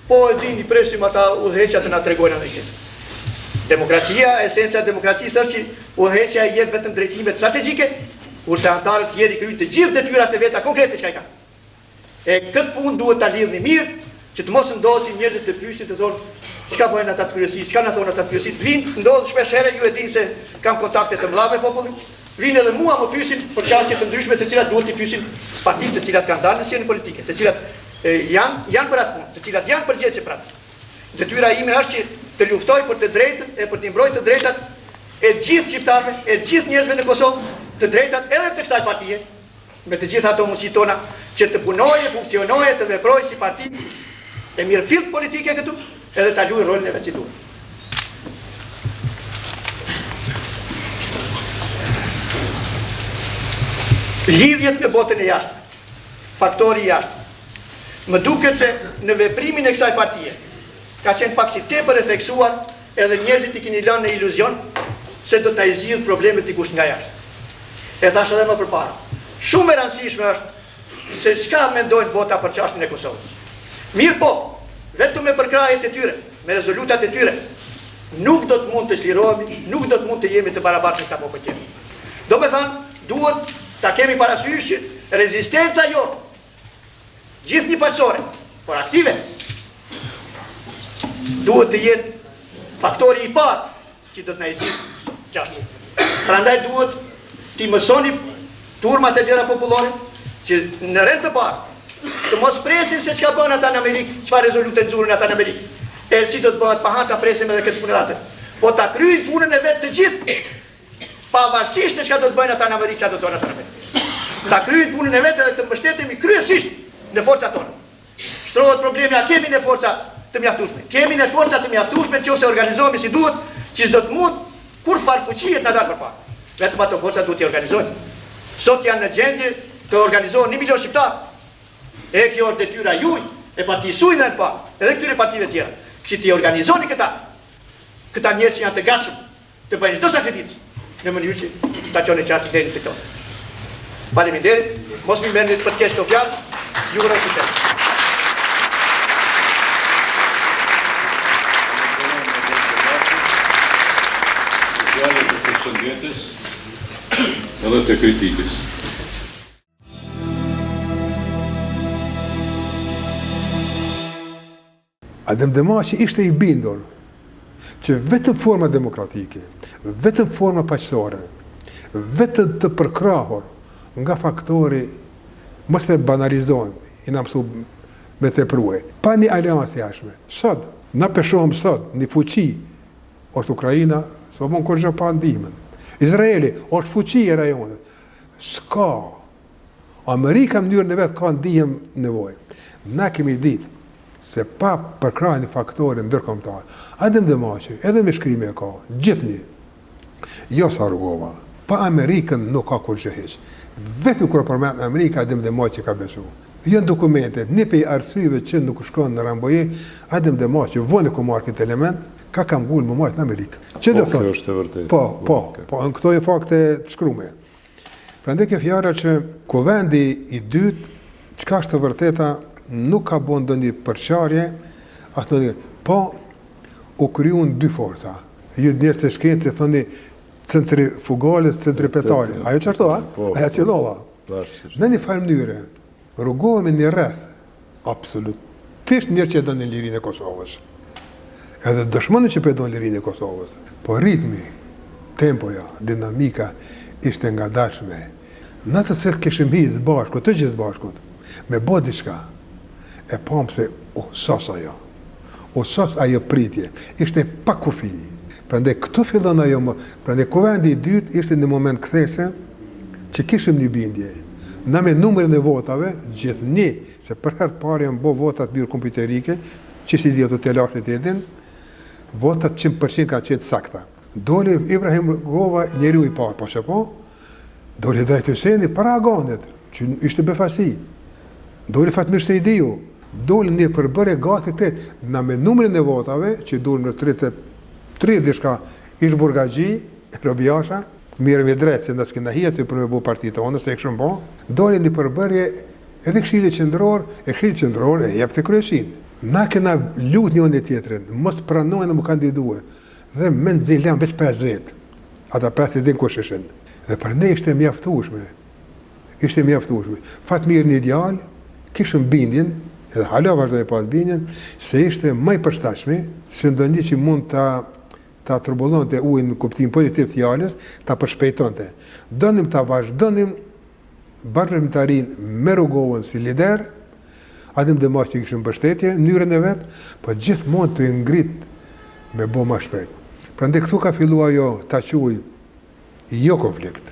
Po e dini, presim ata udhëheqja të na tregojnë anë këtë. Demokracia, esenca e demokracisë është që udhëheqja i jep vetëm drejtime strategjike, kurse antarët tjerë kryejnë të gjithë detyrat e veta konkrete çka i kanë. E këtë punë duhet ta lidhni mirë, që të mos ndodhë njerëzit të pyesin të thonë çka bëjnë ata të kryesi, çka na thonë ata të kryesi. Vinë, ndodh shpesh herë, ju e dini se kam kontakte të mëdha me popullin. Vinë edhe mua më pyesin për çështje të ndryshme të cilat duhet t'i pyesin partitë të cilat kanë dalë në sjenën politike, të cilat janë për atë punë, të cilat janë përgjegjëse për atë. Detyra ime është që të luftoj për të drejtën e për të mbrojtur të drejtat e gjithë shqiptarëve, e gjithë njerëzve në Kosovë, të drejtat edhe të kësaj partie, me të gjitha ato mundësi tona që të punojë, funksionojë, të veprojë si parti e mirë fill politike këtu, edhe ta luajë rolin e vet si duhet. Lidhjet me botën e jashtë, faktori i jashtë. Më duket se në veprimin e kësaj partie ka qenë pak si tepër e theksuar, edhe njerëzit i keni lënë në iluzion se do ta zgjidh problemet dikush nga jashtë. E thash edhe më përpara. Shumë e rëndësishme është se çka mendojnë vota për çështjen e Kosovës. Mirë po, vetëm me përkrajet e tyre, me rezolutat e tyre, nuk do të mund të çlirohemi, nuk do të mund të jemi të barabartë me këta popull tjerë. Do me thënë, duhet ta kemi parasysh që rezistenca jote, gjithë një paqësore, por aktive, duhet të jetë faktori i parë që do të na zgjidhë çështjen. Prandaj duhet t'i mësoni turmat e gjëra popullore që në rend të parë të mos presin se çka bën ata në Amerikë, çfarë rezolute nxurrin ata në Amerikë. E si do të bëhet paha ta presim edhe këtë punë atë. Po ta kryejnë punën e vet të gjithë, pavarësisht se çka do të bëjnë ata në Amerikë, çka do të bëjnë ata në Amerikë. Ta kryejnë punën e vet edhe të mbështetemi kryesisht në forcat tona. Shtrohet problemi, a kemi ne forca të mjaftueshme? Kemi ne forca të mjaftueshme nëse organizohemi si duhet, që s'do të mund kur farfuqiet na dalë përpara. Vetëm ato forca duhet t'i organizojnë. Sot janë në gjendje të organizohen 1 milion shqiptarë. E kjo është detyra juaj, e partisë suaj në pa, edhe këtyre partive tjera, që t'i organizoni këta njerëz që janë të gatshëm të bëjnë çdo sakrificë në mënyrë që ta çoni çartë deri në fiton. Faleminderit, mos më merrni për keq të fjalë, ju uroj sukses. Fjalët e përshëndetjes edhe të kritikës. Adem Demaçi ishte i bindur që vetëm forma demokratike, vetëm forma paqësore, vetëm të përkrahur nga faktori, mos të banalizojmë, i na mësu me tepruaj, pa një aleancë jashtme. Sot, na peshohem sot, një fuqi është Ukraina, s'po bën kur gjë pa ndihmën. Izraeli është fuqi e rajonit. S'ka. Amerika në mënyrën e vet ka ndihmë nevojë. Na kemi ditë se pa përkrahjen e faktorit ndërkombëtar, Adem Demaçi, edhe me shkrimi e ka, gjithnjë, jo sa rrugova, pa Amerikën nuk ka kur gjë hiç. Vetëm kur përmend Amerika, Adem Demaçi ka besu. Janë dokumentet, një prej arsyeve që nuk shkon në Ramboje, Adem Demaçi, vonë ku marr këtë element, ka kam gull më majtë në Amerikë. Që do thotë? Është e vërtetë. Po, në këto e fakte të shkrume. Prandaj kjo fjala që kuvendi i dytë, çka është të vërteta, nuk ka bën ndonjë përçarje, po u kryun dy forca. Ju njerëz të shkencë thoni centrifugale, centripetale. Ajo që ashtu, a? Ajo qëllova. Në një farë mënyre, rrugohemi një rreth, absolutisht njërë që e do një lirinë e Kosovës. Edhe dëshmoni që për e do një lirinë e Kosovës. Po ritmi, tempoja, dinamika, ishte nga dashme. Në të cilë këshim hitë zbashkut, të gjithë zbashkut, me bo diçka, e pamë se, sas ajo. Sas ajo pritje, ishte pa kufi. Prandaj këtu fillon ajo më, prandaj kuvendi i dytë ishte në moment kthese që kishim një bindje. Na me numrin e votave, gjithë se për herë të parë janë bo votat mirë kompjuterike, që si dhjetë të lashtë të edhin, votat 100% ka qenë sakta. Doli Ibrahim Rugova, njeriu i parë, po që po, doli Drejt Hyseni para aganit, që ishte befasi. Doli Fatmir Sejdiu, doli një përbërje gati kretë, na me numrin e votave, që duhen në 33 dishka, ish Burgagji, Robjasha, mirë me drejtë, se nësë këna hijet për me bu partitë tonë, se e këshëm po, doli një përbërje edhe Këshilli Qendror, Këshilli Qendror e jep të kryesin. Na kena lut një e tjetrin, mos pranojnë në më kandidue, dhe me nëzilem veç 50, ata 50 din kush ishin. Dhe për ne ishte mjaftueshme. Fatmir një ideal, kishëm bindjen, edhe hala vazhdoj pas bindjen, se ishte më i përshtatshmi, se ndonjë që mund ta turbullonte ujin në kuptim pozitiv të fjalës, ta përshpejtonte. Donim ta vazhdonim bashkërimtarin me Rugovën si lider, atim dhe mas që kishëm mbështetje, mënyrën e vetë, po gjithmonë të ngrit me bo ma shpejt. Prandaj këtu ka filluar ajo ta quaj jo konflikt,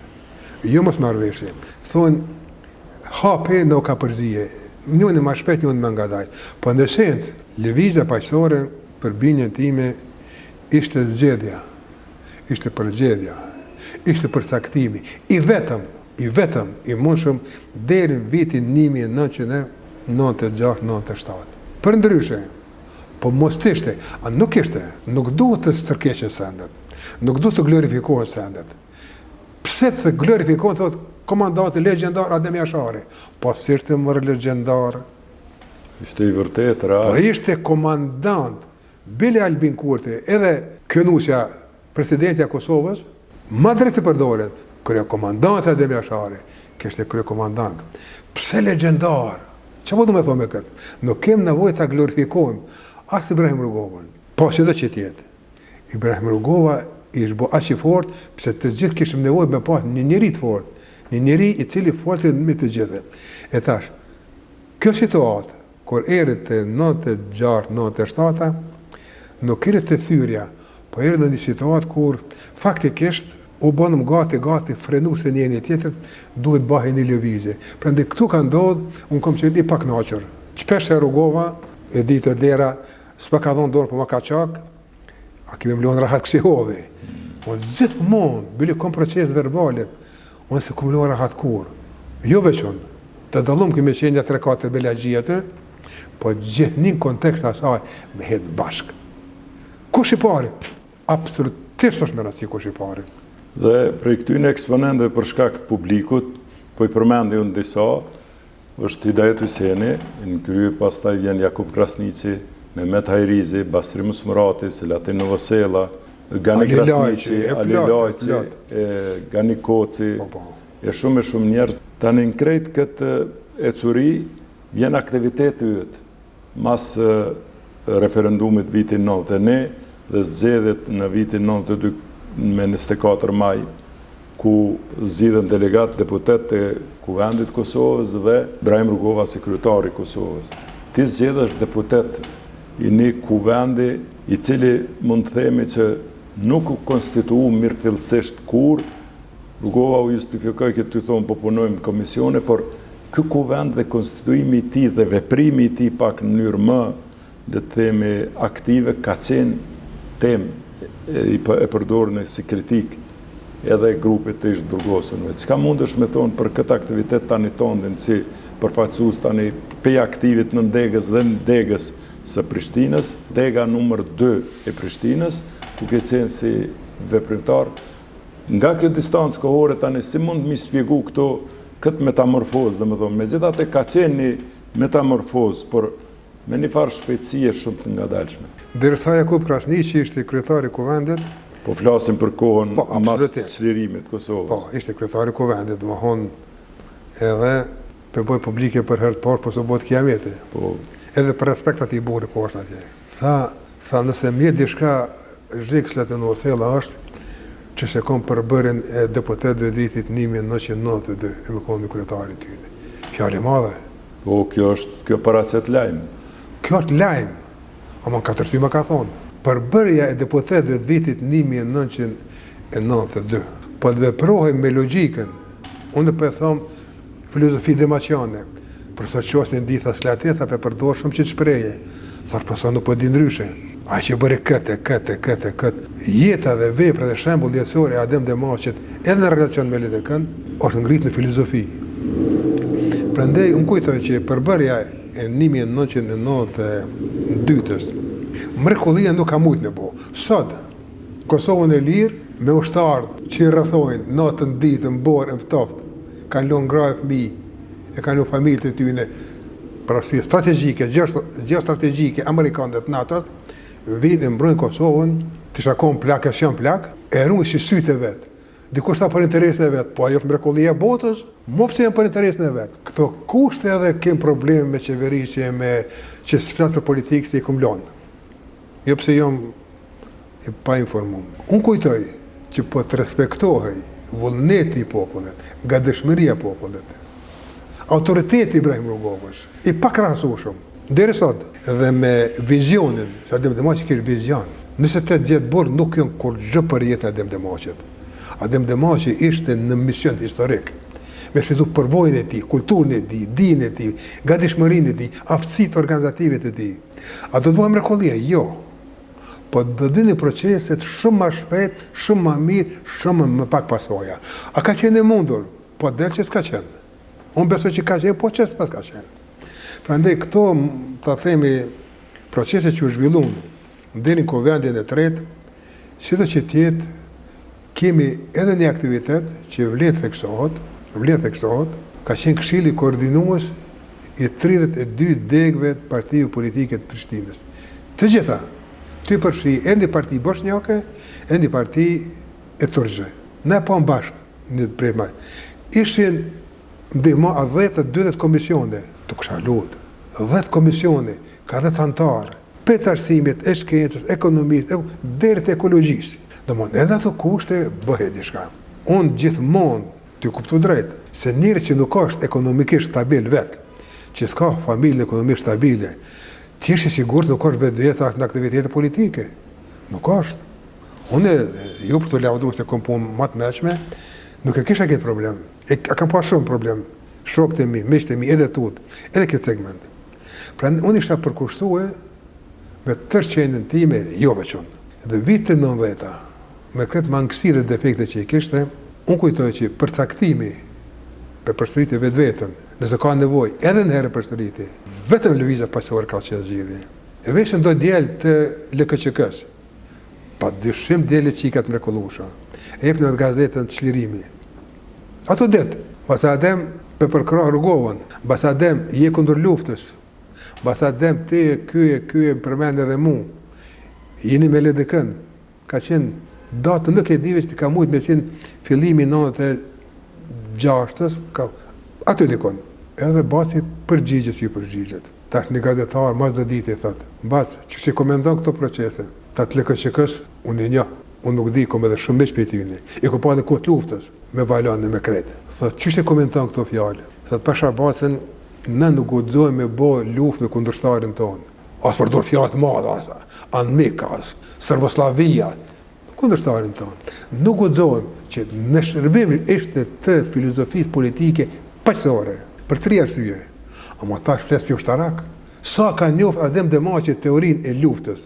jo mos marrëveshje. Thonë hape në ka përzije, njënë ma shpejt, njënë më ngadal. Po në esencë, lëvizja paqësore për bindjen time ishte zgjedhja, ishte përgjedhja, ishte përcaktimi, i vetëm i mundshëm deri në vitin 1996-97. Për ndryshe, po mos ishte, nuk duhet të stërkeqen sendet, nuk duhet të glorifikohen sendet. Pse të glorifikohen, thot, komandati legjendar Adem Jashari, po s'ishte mërë legjendar. Ishte i vërtet, real. Po ishte komandant, Bili Albin Kurti, edhe kënusja presidentja Kosovës, ma drejt të përdoren, krye komandant Adem Jashari, kështë krye komandant. Pse legjendar? Që po du me thonë me këtë? Nuk kem nevojë ta glorifikojmë, as Ibrahim Rugovën, po që dhe që tjetë. Ibrahim Rugova ishtë bo aq i fort, pse të gjithë kishëm nevojë me pas një njeri të fort, një njeri i cili fortë me të gjithë. E tash, kjo situatë, kur erit të 96-97, nuk erit të thyrja, po erit në një situatë kur faktikisht u bënëm gati frenu se një tjetër duhet bëhe një lëvizje. Prandaj këtu ka ndodhë, unë kom që di pak naqër. Qpesh e Rugova, e di të dera, s'pa ka dhonë dorë për më ka qak, a kemi mlonë rahat kësihove. Unë gjithmonë, bili kom proces verbalit, unë se kom mlonë rahat kur. Jo veçon, të dalum këmi qenja 3-4 belagjiet, po gjithë një kontekst asaj me hedhë bashkë. Kush i pari? Absolutisht është me rasi kush i pari. Dhe prej këtyne eksponentëve për shkak të publikut, po i përmendi unë disa, është Hidayet Hyseni, në krye pastaj vjen Jakub Krasniqi, Mehmet Hajrizi, Basri Musmurati, Selatin Novosela, Gani Krasniqi, Ali Lajci, Gani Koci, e shumë njerëz. Tani në krejt këtë ecuri vjen aktiviteti ytë, mas referendumit vitin 91 dhe zgjedhjet në vitin 92 me 24 maj, ku zgjidhen delegat deputet të Kuvendit Kosovës dhe Ibrahim Rugova si kryetari i Kosovës. Ti zgjedhësh deputet i një kuvendi i cili mund të themi që nuk u konstituu mirëfillësisht kur. Rugova u justifikoi që ty thonë po punojmë komisione, por ky kuvend dhe konstituimi i tij dhe veprimi i tij pak në mënyrë më, dhe të themi, aktive ka qenë temë e përdorën si kritik edhe grupit të ishtë burgosënve. Çka mundesh me thonë për këtë aktivitet tani tondin, si përfaqësues tani pe aktivit në Degës dhe në Degës së Prishtinës, Dega numër 2 e Prishtinës, ku ke qenë si veprimtar. Nga kjo distancë kohore tani, si mund mi shpjegu këto këtë metamorfozë, dhe me thonë, megjithatë ka qenë një metamorfozë, por me një farë shpejtësie shumë të ngadalshme. Derisa Jakub Krasniqi ishte kryetari i kuvendit, Po flasim për kohën Po, mas absolutisht. çlirimit të Kosovës. Po, ishte kryetari i kuvendit, domethënë edhe për boj publike për herë të parë, po së bëhet kiameti. Po, Edhe për respektat i burë ko është atje. Tha nëse mje diçka zhikshlet e në Osella është që se kom përbërin e deputetëve vitit 1992 e me konë në kryetari tyne. Fjali madhe. po kjo paraqet lajm. Kjo është lajm, ama ka tërsyma ka thonë. Përbërja e deputetëve vitit 1992, po të veprohej me logjikën, unë për e thomë filozofi demaciane, përsa që është në ditha slateta për përdojë shumë që të shpreje, thar përsa nuk po di ndryshe. A që bëri këtë. Jeta dhe vepra dhe shembull jetësor e Adem Demaçit edhe në relacion me LDK-n është ngrit në filozofi. Prandaj unë kujtoj që përbërja e 1992-s, mrekullia nuk ka mujtë në bo. Sot, Kosovën e lirë, me ushtarë që i rrethojnë natën ditë, në borë, në ftoftë, kanë lënë graj fëmijë, e kanë lënë familjet e tyre për arsye strategjike, geostrategjike amerikane të NATO-s, vinë e mbrojnë Kosovën, të shakon plak e shën plak, e runë si sytë e vetë. Dikush tha për interesin e vetë, po ajo të mrekullia e botës, mo pse janë për interesin e vetë. Këto kushte edhe kemë probleme me qeverisje, me që flasë politikë se i kumlonë. Jo pse jam e pa informum. Unë kujtoj që po të respektohej vullneti i popullit, gatishmëria e popullit, autoriteti Ibrahim Rugovës, i pakrahasueshëm, deri sot, dhe me vizionin, se Adem Demaçi kishte vizion. 28 vjet burg nuk janë kur gjë për jetën e Adem Demaçit. Adem Demaçi ishte në mision historik. Me fitu përvojën e tij, kulturën e tij, dinë e tij, gatishmërinë e tij, aftësitë organizative të tij. A do të bëjmë mrekullie? Jo. Po do dini proceset shumë më shpejt, shumë më mirë, shumë më pak pasoja. A ka qenë e mundur? Po del që s'ka qenë. Unë besoj që ka qenë, po që s'pas ka qenë. Prandaj këto, ta themi, proceset që u zhvillun deri në Konventin e tretë, sido që tjetë, kemi edhe një aktivitet që vlet theksohet, ka qenë këshilli koordinues i 32 degëve të partive politike të Prishtinës. Të gjitha, ty përfshi e një parti bosnjake, e një parti e turqe. Ne po në bashkë, një të prejma. Ishin ndihma a 10-12 komisione, të kësha lutë, 10 komisione, ka 10 antarë, për arsimit, e shkencës, ekonomisë, deri të ekologjisë. Domthonjë, edhe ato kushte bëhet diçka. Unë gjithmonë të kuptu drejt, se njëri që nuk është ekonomikisht stabil vetë, që s'ka familje ekonomikisht stabile, ti je i sigurt nuk është vetveta në aktivitete politike. Nuk është. Unë ju për të lavdruar se kom punë më të mëshme, nuk e kisha këtë problem. Kam pas shumë problem. Shokët e mi, miqtë e mi, edhe tut, edhe këtë segment. Pra unë isha përkushtuar me tërqenën time jo veçun. Dhe vitin 90-a, me këtë mangësi dhe defekte që i kishte, unë kujtoj që përcaktimi për përsëriti vetën, nëse ka nevojë, edhe në herë përsëriti, vetëm lëvizja paqësore ka qenë zgjidhje. E veshën do djelë të LKÇK-s, pa dyshim djelë qikat mrekullusha. E jep në gazetën Çlirimi. Ato det, Basadem për përkrah Rrugovën, Basadem je kundër luftës, Basadem ti ky përmend edhe mu, jeni me LDK-n, ka qenë datë nuk e dive që të ka mujtë me qenë fillimi 96-ës, aty dikon, edhe basi përgjigjet si përgjigjet. Tash një gazetar, mas dhe ditë i thotë, bas, që si komendon këto procese, ta të LKÇK-s, unë një, unë nuk di, kom edhe shumë miq për tyni, i ku pa dhe kohët luftës, me balon me kretë. Thotë, që si komendon këto fjallë? Thotë, pasha basën, ne nuk guxojmë me bo luftë me kundërshtarin tonë. As përdor fjalë të madha, Anmikas, Serboslavia, kundërshtarin tonë. Nuk guxojmë që në shërbim ishte të filozofisë politike paqësore, për 3 arsye. Ama tash flet si ushtarak. Sa ka njoft Adem Demaçi teorinë e luftës?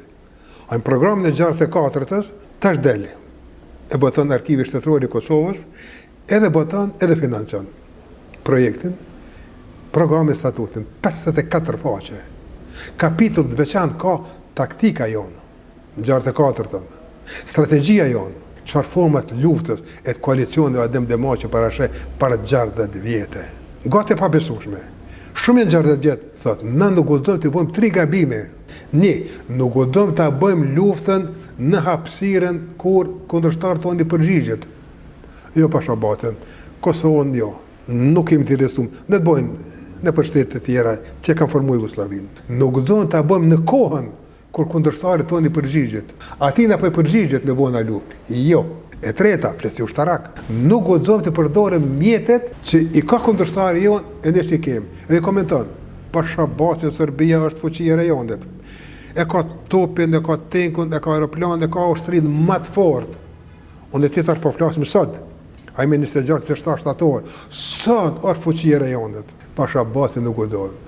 Në programin e 64-ës, tash del. E boton Arkivi Shtetëror i Kosovës, edhe boton edhe financion projektin, programin statutin, 54 faqe. Kapitull të veçantë ka taktika jonë, 64-ën, strategjia jonë, çfarë format luftës e të koalicionit Adem Demaçi para 60 vjetë. Gati pa besueshme. Shumë janë 60 vjetë, thotë, ne nuk guxojmë të bëjmë 3 gabime. 1, nuk guxojmë ta bëjmë luftën në hapësiren kur kundërshtarë tonë i përgjigjet. Jo pashabatën, Kosovën jo, nuk kemi të restuar, ne të bojnë në për shtetet e tjera që kanë formuar Jugosllavinë. Nuk donë ta bëjmë në kohën kur kundërshtarët tonë i përgjigjet. Atina po i përgjigjet me bona luftë. Jo. E treta, flesi ushtarak. Nuk guxojmë të përdorëm mjetet që i ka kundërshtari jonë e ne që kemi. Edhe komenton, pashabatin Serbia është fuqia e rajonit. E ka topin, e ka tenkun, e ka aeroplan, e ka ushtrin më të fortë. Unë e tjetër po flasim sot. Ai me 26 shtator. Sot është fuqia e rajonit. Pashabatin nuk guxojmë.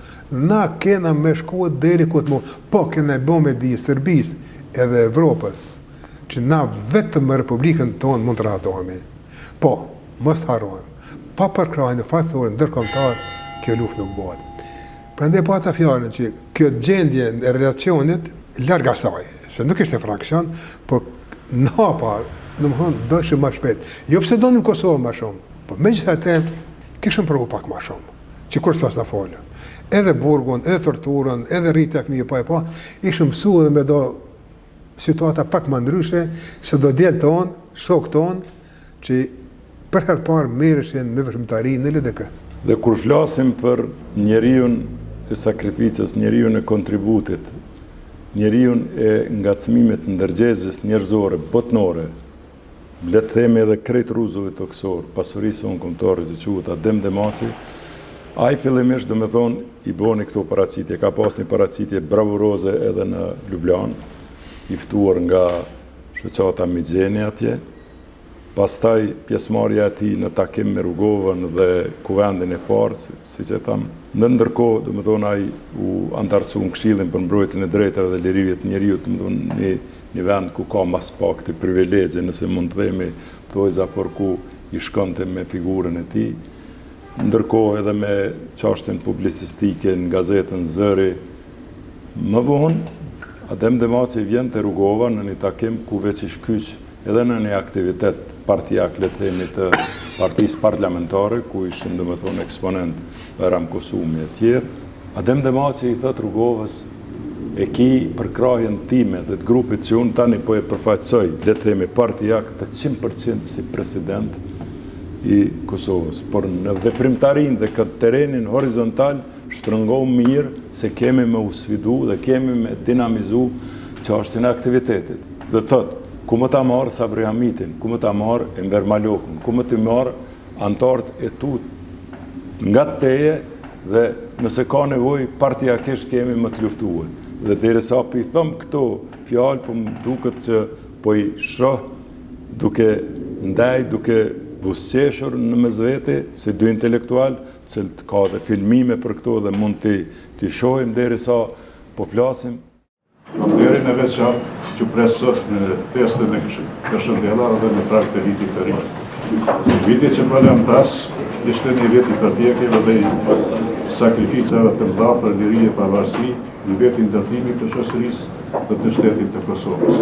Na kena me shku deri ku të mund. Po kena bë me di Serbisë edhe Evropës, që na vetëm me Republikën tonë mund të rahatohemi. Po, mos të harrojmë. Pa përkrahjen e faktorit ndërkombëtar, kjo luftë nuk bëhet. Prandaj po ata fjalën që kjo gjendje e relacionit larg asaj, se nuk ishte fraksion, po napa, domethënë doshim më shpejt. Jo pse donim Kosovën më shumë, po megjithatë kishim provu pak më shumë. Sikur s'pas na folë. Edhe burgun, edhe torturën, edhe rritja e fëmijëve pa, ishim mësuar me do situata pak më ndryshe, se do djelë tonë, shok tonë, që për herë parë merreshin me veprimtari në LDK. Dhe kur flasim për njeriun e sakrificës, njeriun e kontributit, njeriun e ngacmimit ndërgjegjës njerëzore, botnore, le të themi edhe krejt ruzove toksor, pasurisë unë kombëtare që quhet Adem Demaci, ai fillimisht do me thonë i boni këto paraqitje, ka pas një paraqitje bravuroze edhe në Ljubljan, i ftuar nga shoqata Mixheni atje, pastaj pjesëmarrja e tij në takim me Rugovën dhe Kuvendin e parë, siç e tham. Në ndërkohë, domethënë ai u antarësu në Këshillin për mbrojtjen e drejtave dhe lirive të njerëzit, domethënë një vend ku ka mas pak të privilegje, nëse mund të themi, thojza por ku i shkonte me figurën e tij. Ndërkohë edhe me çështjen publicistike në gazetën Zëri, më vonë Adem Demaci vjen të Rugova në një takim ku veç i shkyq edhe në një aktivitet partijak, le të themi, të partisë parlamentare, ku ishin domethënë eksponent Ram Kosumi e tjerë. Adem Demaci i thot Rugovës, e ki përkrahjen time dhe të grupit që unë tani po e përfaqësoj, le të themi, partijak të 100% si president i Kosovës. Por në veprimtarinë dhe këtë terenin horizontal shtrëngohë mirë se kemi me u sfidu dhe kemi me dinamizu çështjen e aktivitetit. Dhe thot, ku më ta marë Sabri Hamitin, ku më ta marë Enver Malokun, ku më të marë antarët e tut nga teje dhe nëse ka nevojë partijakisht kemi më të luftuar. Dhe derisa po i them këto fjalë, po më duket që po i shoh duke ndaj, duke buzëqeshur në mes vete si dy intelektual, cilët ka dhe filmime për këto dhe mund t'i shohim derisa po flasim. Deri në veçantë që presot në festën e Këshillëdhela dhe në prag të vitit të ri. Viti që palem pas, ishte një vit i përpjekjeve dhe i sakrificave të mëdha për liri e pavarësi, një vit i ndërtimit të shoqërisë dhe të shtetit të Kosovës.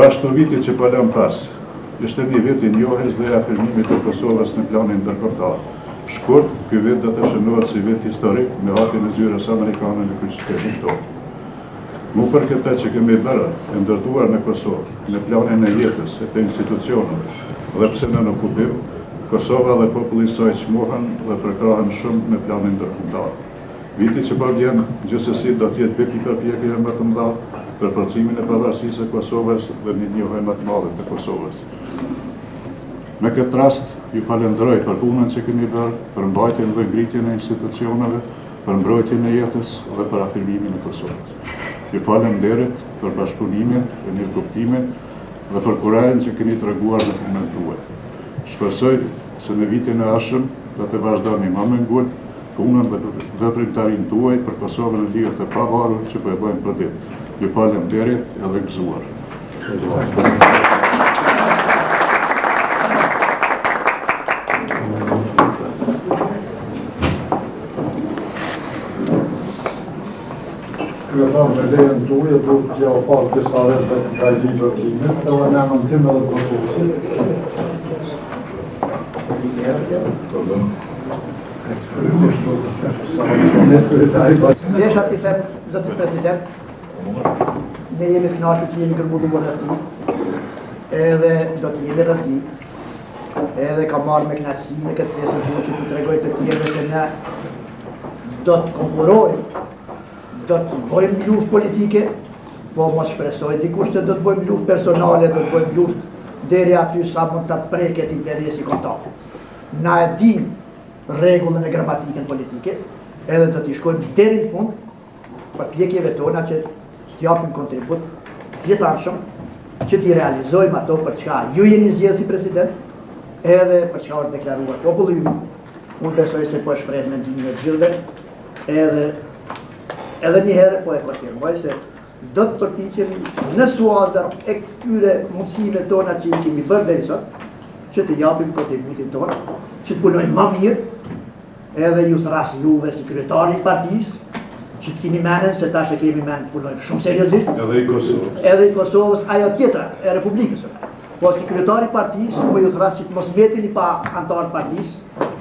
Ashtu viti që palem pas, ishte një vit i njohjes dhe afirmimit të Kosovës në planin ndërkombëtar. Shkurt, ky vit do të shënohet si vit historik me hapjen e zyrës amerikane në kryeqytetin tonë. Mu për këtë që kemi bërë e ndërtuar në Kosovë, në planin e jetës e të institucioneve, dhe pse në okupim, Kosova dhe populli i saj çmohen dhe përkrahen shumë në planin ndërkombëtar. Viti që po vjen gjithsesi do të jetë vit i përpjekjeve më të mëdha për forcimin e pavarësisë së Kosovës dhe një njohje më të madhe të Kosovës. Me këtë rast, ju falenderoj për punën që keni bërë, për mbajtjen dhe ngritjen e institucioneve, për mbrojtjen e jetës dhe për afirmimin e Kosovës. Ju falenderit për bashkëpunimin e mirëkuptimin dhe për kurajën që keni treguar në punën tuaj. Shpresoj se në vitin e ardhshëm do të vazhdoni më me ngull punën dhe veprimtarinë tuaj për Kosovën e lirë të pavarur që po e bëjmë për ditë. Ju falenderit edhe gëzuar. Kryetar me lejen tuaj, do t'ja u falë disa rrethë nga i vërtimit, edhe në emrin tim edhe të Kosovës. Desha t'i them, zoti president, ne jemi të kënaqur që jemi kërkuar rreth tij, edhe do të jemi rreth tij, edhe ka marrë me kënaqësi me këtë fjesën që t'u tregoj të tjerëve se ne do të konkurojmë, do të bëjmë luftë politike, po mos shpresoj dikush se do të bëjmë luftë personale, do të bëjmë luftë deri aty sa mund të preket interesi kontar. Na e dim rregullën e gramatikën politike, edhe do t'i shkojmë deri në fund përpjekjeve tona që t'japim kontribut gjithanshëm që t'i realizojmë ato për çka ju jeni zgjedhur si president, edhe për çka është deklaruar populli ju. Unë besoj se po e shpreh mendimin e gjithëve, edhe një herë po e konfirmoj se do të përpiqemi në suazat e këtyre mundësive tona që i kemi bërë deri sot, që të japim kontributin tonë, që të punojmë më mirë, edhe ju thras juve si kryetari i partisë, që të keni menen se tash e kemi menen të punojmë shumë seriozisht. Edhe i Kosovës, ajo tjetra e Republikës. Po si kryetari i partisë, po ju thras që të mos mbeteni pa antar partisë,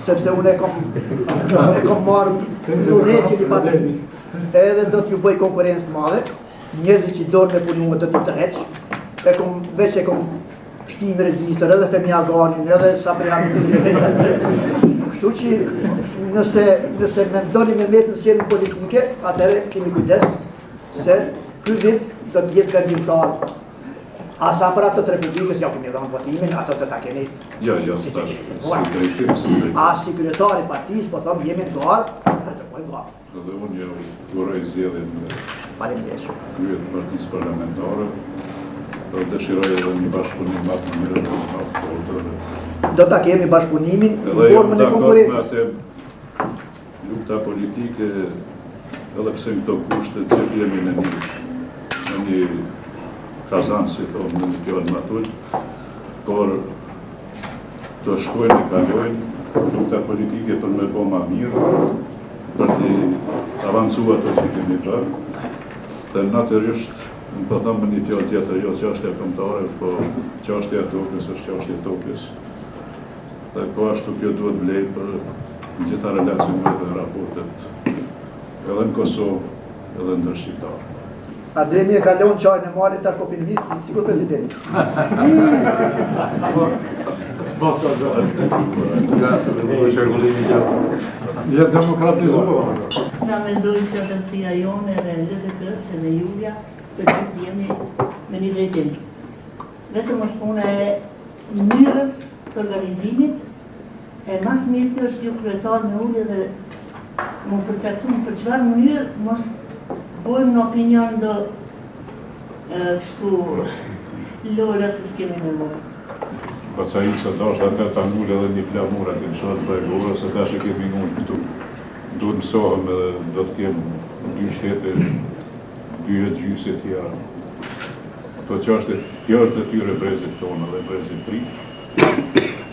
sepse unë e kom marrë udhëheqjen i partisë. Edhe do t'ju bëj konkurrencë të madhe, njerëzit që dorë me punu do t'i tërheq, veç e kom shtim regjistër, edhe Femia Ganin, edhe Sapriani Kështu që nëse mendoni me metën sjelën politike, atëherë kemi kujdes se ky vit do t'jetë vendimtar. Asa për ato të Republikës ja kemi dhënë votimin, ato do ta keni. Jo, As si kryetari i partisë, po them jemi të garë, për të bëjmë garë. Edhe unë uroj zgjedhjen Faleminderit. kryet partisë parlamentare, do dëshiroj edhe një bashkëpunim më të mirë me ato. Do ta kemi bashkëpunimin në formën e konkurrencës. Lufta politike, edhe pse në këto kushte që jemi në një kazan, si thonë, në një fjallë matull, por të shkojnë e kalojnë lufta politike për me bo ma mirë, për të avancua të që kemi bërë, dhe natërisht, në të thëmë një fjallë tjetër, jo çështja kombëtare, po çështja e tokës është çështja e tokës. Dhe po ashtu kjo duhet vlej për gjitha relacionet dhe raportet, edhe në Kosovë, edhe ndër shqiptarë. Ademi e kalon qajnë e marri tash po pinë viski, sikur presidenti. Ja demokratizuar. Na mendojnë që atësia jone dhe LDK-s edhe Julia të gjithë jemi me një drejtim. Vetëm është puna e mënyrës të organizimit, e mas mirë kjo është ju kryetar me ullje dhe më përcaktuar për çfarë mënyrë mos bojmë në opinion do kështu lora se s'kemi nevojë. Po ca i se dashtë atë ta ngull edhe një flamur atë në shatë bregore, se tash e kemi ngull këtu. Duhet mësohem edhe do të kemë 2 shtete, 2 gjysë tjera. Po kjo është detyre brezit tonë dhe brezit tri.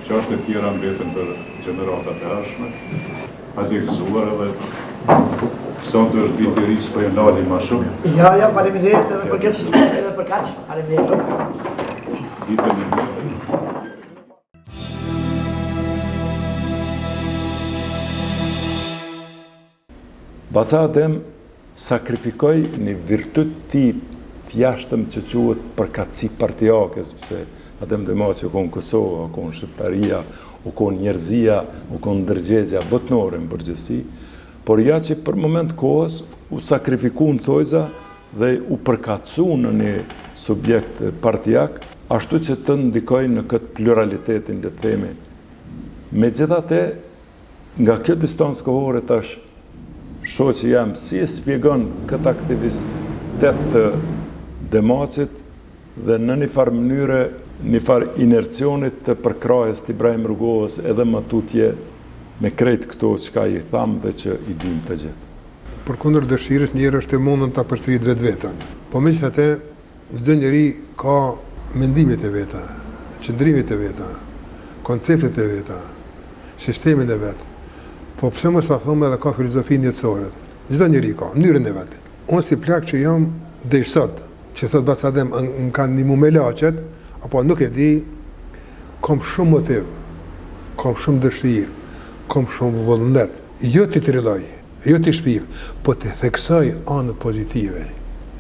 Çështjet tjera mbeten për gjeneratat e ardhshme. Atje gëzuar edhe sonte është ditë e ri s'po e ndali më shumë. Ja, faleminderit edhe për kaq, faleminderit. Ditën e mirë. Baca Adem sakrifikoj një virtut ti pjashtëm që quhet përkatësi partijake, sepse Adem Demaci u konë Kosova, u konë Shqiptaria, u konë njerëzia, u konë ndërgjegja botnore në përgjithësi, por ja që për moment kohës u sakrifiku në thojza dhe u përkatësu në një subjekt partijak, ashtu që të ndikoj në këtë pluralitetin le të themi. Megjithatë, nga kjo distancë kohore tash shoqi jam si e spjegon këtë aktivitet të Demacit dhe në një farë mënyre, një farë inercionit të përkrahjes të Ibrahim Rugojës edhe më tutje me krejt këto çka i tham dhe që i dim të gjithë. Për kundër dëshirës njerë është e mundën të përstrit vetë-vetën. Po me që atë, çdo njeri ka mendimet e veta, qëndrimet e veta, konceptet e veta, sistemin e vetë. Po pse mos ta them edhe ka filozofinë jetësore. Çdo njeri ka mënyrën e vet. Unë si plak që jam deri sot, që thot Baca Adem më kanë ndihmu me laçet, apo nuk e di, kam shumë motiv, kam shumë dëshirë, kam shumë vullnet. Jo ti trilloj, jo ti shpiv, po të theksoj anët pozitive.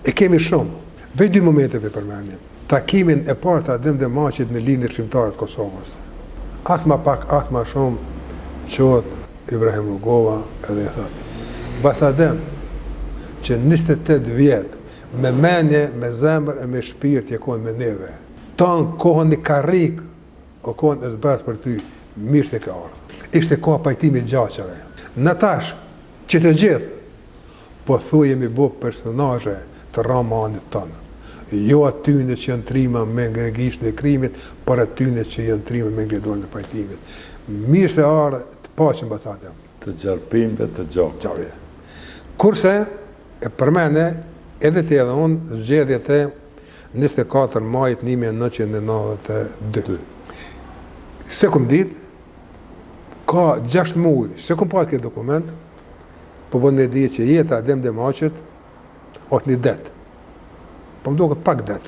E kemi shumë. Veç dy momente për përmendim. Takimin e parë të Adem Demaçit në lindjen shqiptare të Kosovës. As ma pak, as ma shumë, qohet Ibrahim Rugova edhe i thot, bas Adem, që 28 vjetë, me menje, me zemër e me shpirt jekon me neve. Tanë kohën një karrik, o kohën e zbret për ty, mirë se ka ardhë. Ishte koha pajtimi gjaqave. Në tash, që të gjithë, po thujemi bo personazhe të romanit tonë. Jo atyne që janë trima me ngregisht në krimit, por atyne që janë trima me ngredorën në pajtimit. Mirë se ardhë të paqen basatem. Të gjarpimve të gjaqave. Kurse, e përmene, edhe të edhe unë zgjedhjet e 24 majit 1992. Se këm ditë, ka 6 muaj, se këm patë këtë dokument, po bënë në di që jeta Adem Demaçit është një det. Po më do këtë pak det.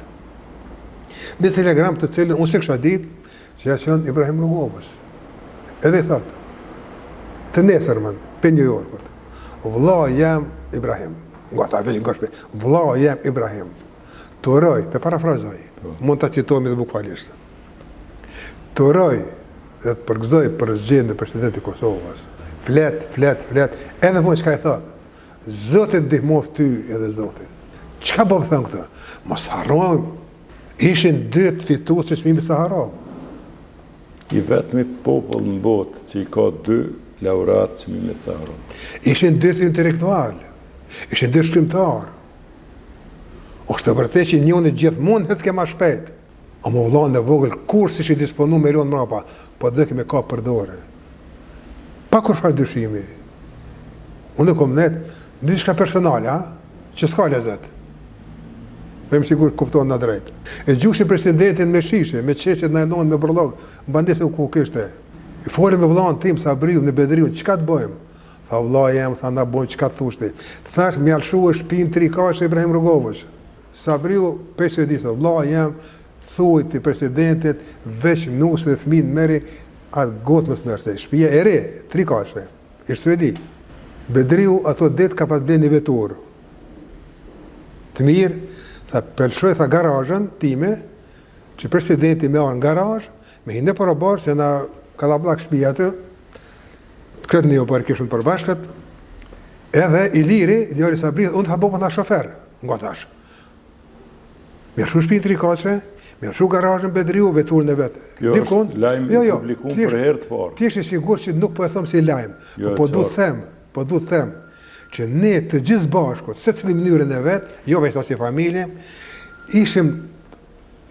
Një telegram të cilën, unë se kësha ditë, që jasë janë Ibrahim Rugovës. Edhe i thotë, të nesërmën, për New Yorkut, vëlla jam Ibrahim, nga ta veç nga shpe, vëlla jam Ibrahim, të roj, për parafrazoj, mund të citomi dhe bukfalisht, të roj dhe të përgëzoj për zgjedhjen e presidentit Kosovës, flet, edhe vonë çka i thotë, Zotin ndihmoft ty edhe Zotin. Çka po thon këta? Mos harrojmë, ishin 2 fitues të çmimit Saharov. I vetmi popull në botë që i ka 2 laureat çmimit Saharov. Ishin 2 intelektual, ishin 2 shkrimtar. Është vërtet që njëri gjithmonë hec ke më shpejt. O më vëllai e vogël kur si i disponu me lon mrapa, po do që me ka për dorë. Pa kur farë dyshimi. Unë kom net, diçka personale, që s'ka lezet. Me më sigur kuptohen në drejtë. E gjushin presidentin me shishe, me qeshet në elon, me brëllog, bandisë ku kishte. I foli me vëllain tim Sabriu në Bedriu, çka të bëjmë? Tha vëllai jam, tha na bojmë çka thoshti. Thash më alshuë shtëpinë 3 kashe Ibrahim Rugovës. Sabriu 5 ditë, vëllai jam, thuaj ti presidentit, veç nusë dhe fëmijë merri atë gotë më smërse. Shtëpia e re, 3 kashe. Ishte Suedi. Bedriu ato ditë ka pas blen një vetur. Të mirë, tha pëlshoj tha garazhën time, që presidenti me arë në garazh, me hinde për obarë që na kalablak shpia të, këtë një për kishën për bashkët, edhe Iliri, Djari Sabriu, unë të habopo nga shofer, nga tash. Me shu shpi 3 kache, me shu garazhën Bedriu, veturën e vetë. Kjo është lajmë i publikum për herë të parë. Ti ishi sigur që nuk po e thëmë si lajmë, po du të them, që ne të gjithë bashkët, se të mënyrën e vetë, jo vetë si familje, ishim,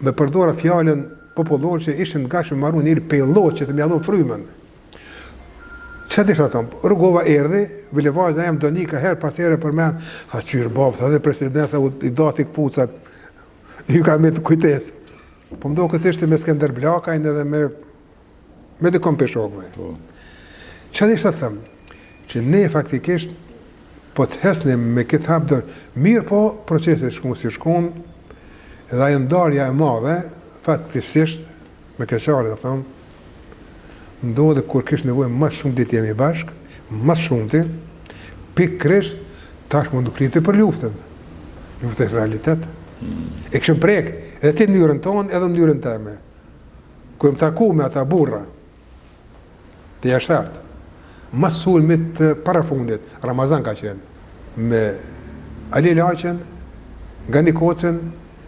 me përdora fjallën popullor që ishim gashme marru njëri pejlot që të mjallon frymën. Që disha thëmë? Rugova erdi, Vilevazha jem Donika herë pas herë për men, tha qyrë babë, tha dhe president, i dati këpucat, ju ka me të kujtes. Po mdo këtë ishte me Skender Blakajn edhe me dikon peshokve. Që disha thëmë? Që ne faktikisht po të hesnim me këtë hapë mirë po proceset shkun si shkun, edhe ajo ndarja e madhe, faktikisht, me keqare dhe thëmë, ndodhe kur kishë nevojë më shumë ditë jemi bashkë, më shumë ti, pikërisht tash mundu kriti për luftën. Luftën e realitet. E këshëm prek, edhe ti në njërën tonë, edhe në njërën teme. Kër më taku me ata burra, të jashartë, mas sulmit të parafundit, Ramazan ka qenë, me Ali Laqen, Gani Kocen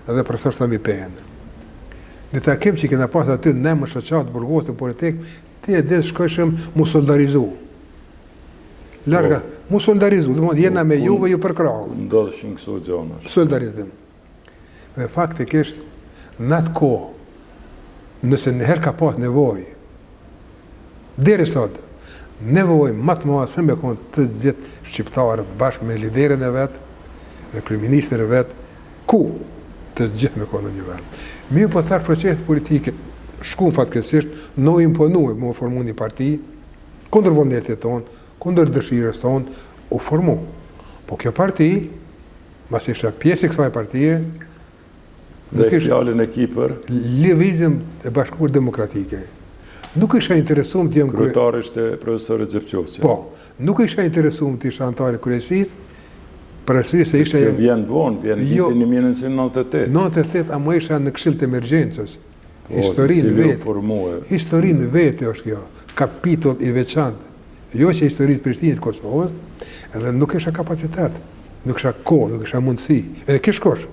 edhe profesor Sami Pehen. Në takim që kena pas aty në më shoqatë burgosë të politik, ti e desë shkojshëm mu soldarizu. Larga, mu soldarizu, dhe mund jena me juve ju përkrahu. Ndodhë shinë këso gjonash. Solidarizim. Dhe faktikisht, në atë kohë, nëse nëherë ka pas nevoj, deri sot, nevoj matë ma se me konë të gjithë shqiptarët bashkë me liderën e vetë, me kryeministrin e vetë, ku të gjithë me konë në një vetë. Mirë po tharë proceset politike, shku fatkesisht, në imponuj më formu një parti, kundër vullnetit tonë, kundër dëshirës tonë, u formu. Po kjo parti, mas isha pjesë i kësaj partije, dhe fjallin e kipër, lëvizjem e bashkuar demokratike. Nuk isha interesum të jem kryetari ishte profesor Xhepçovçi. Po, nuk isha interesum të isha antari kryesisë, Për arsye se isha... Kjo vjen vonë, vjen vitin 1998. 98, ama isha në Këshill të Emergjencës. Historinë vetë është kjo, kapitull i veçantë. Jo që historisë Prishtinës Kosovës, edhe nuk isha kapacitet, nuk isha kohë, nuk isha mundësi. Edhe kish kosh.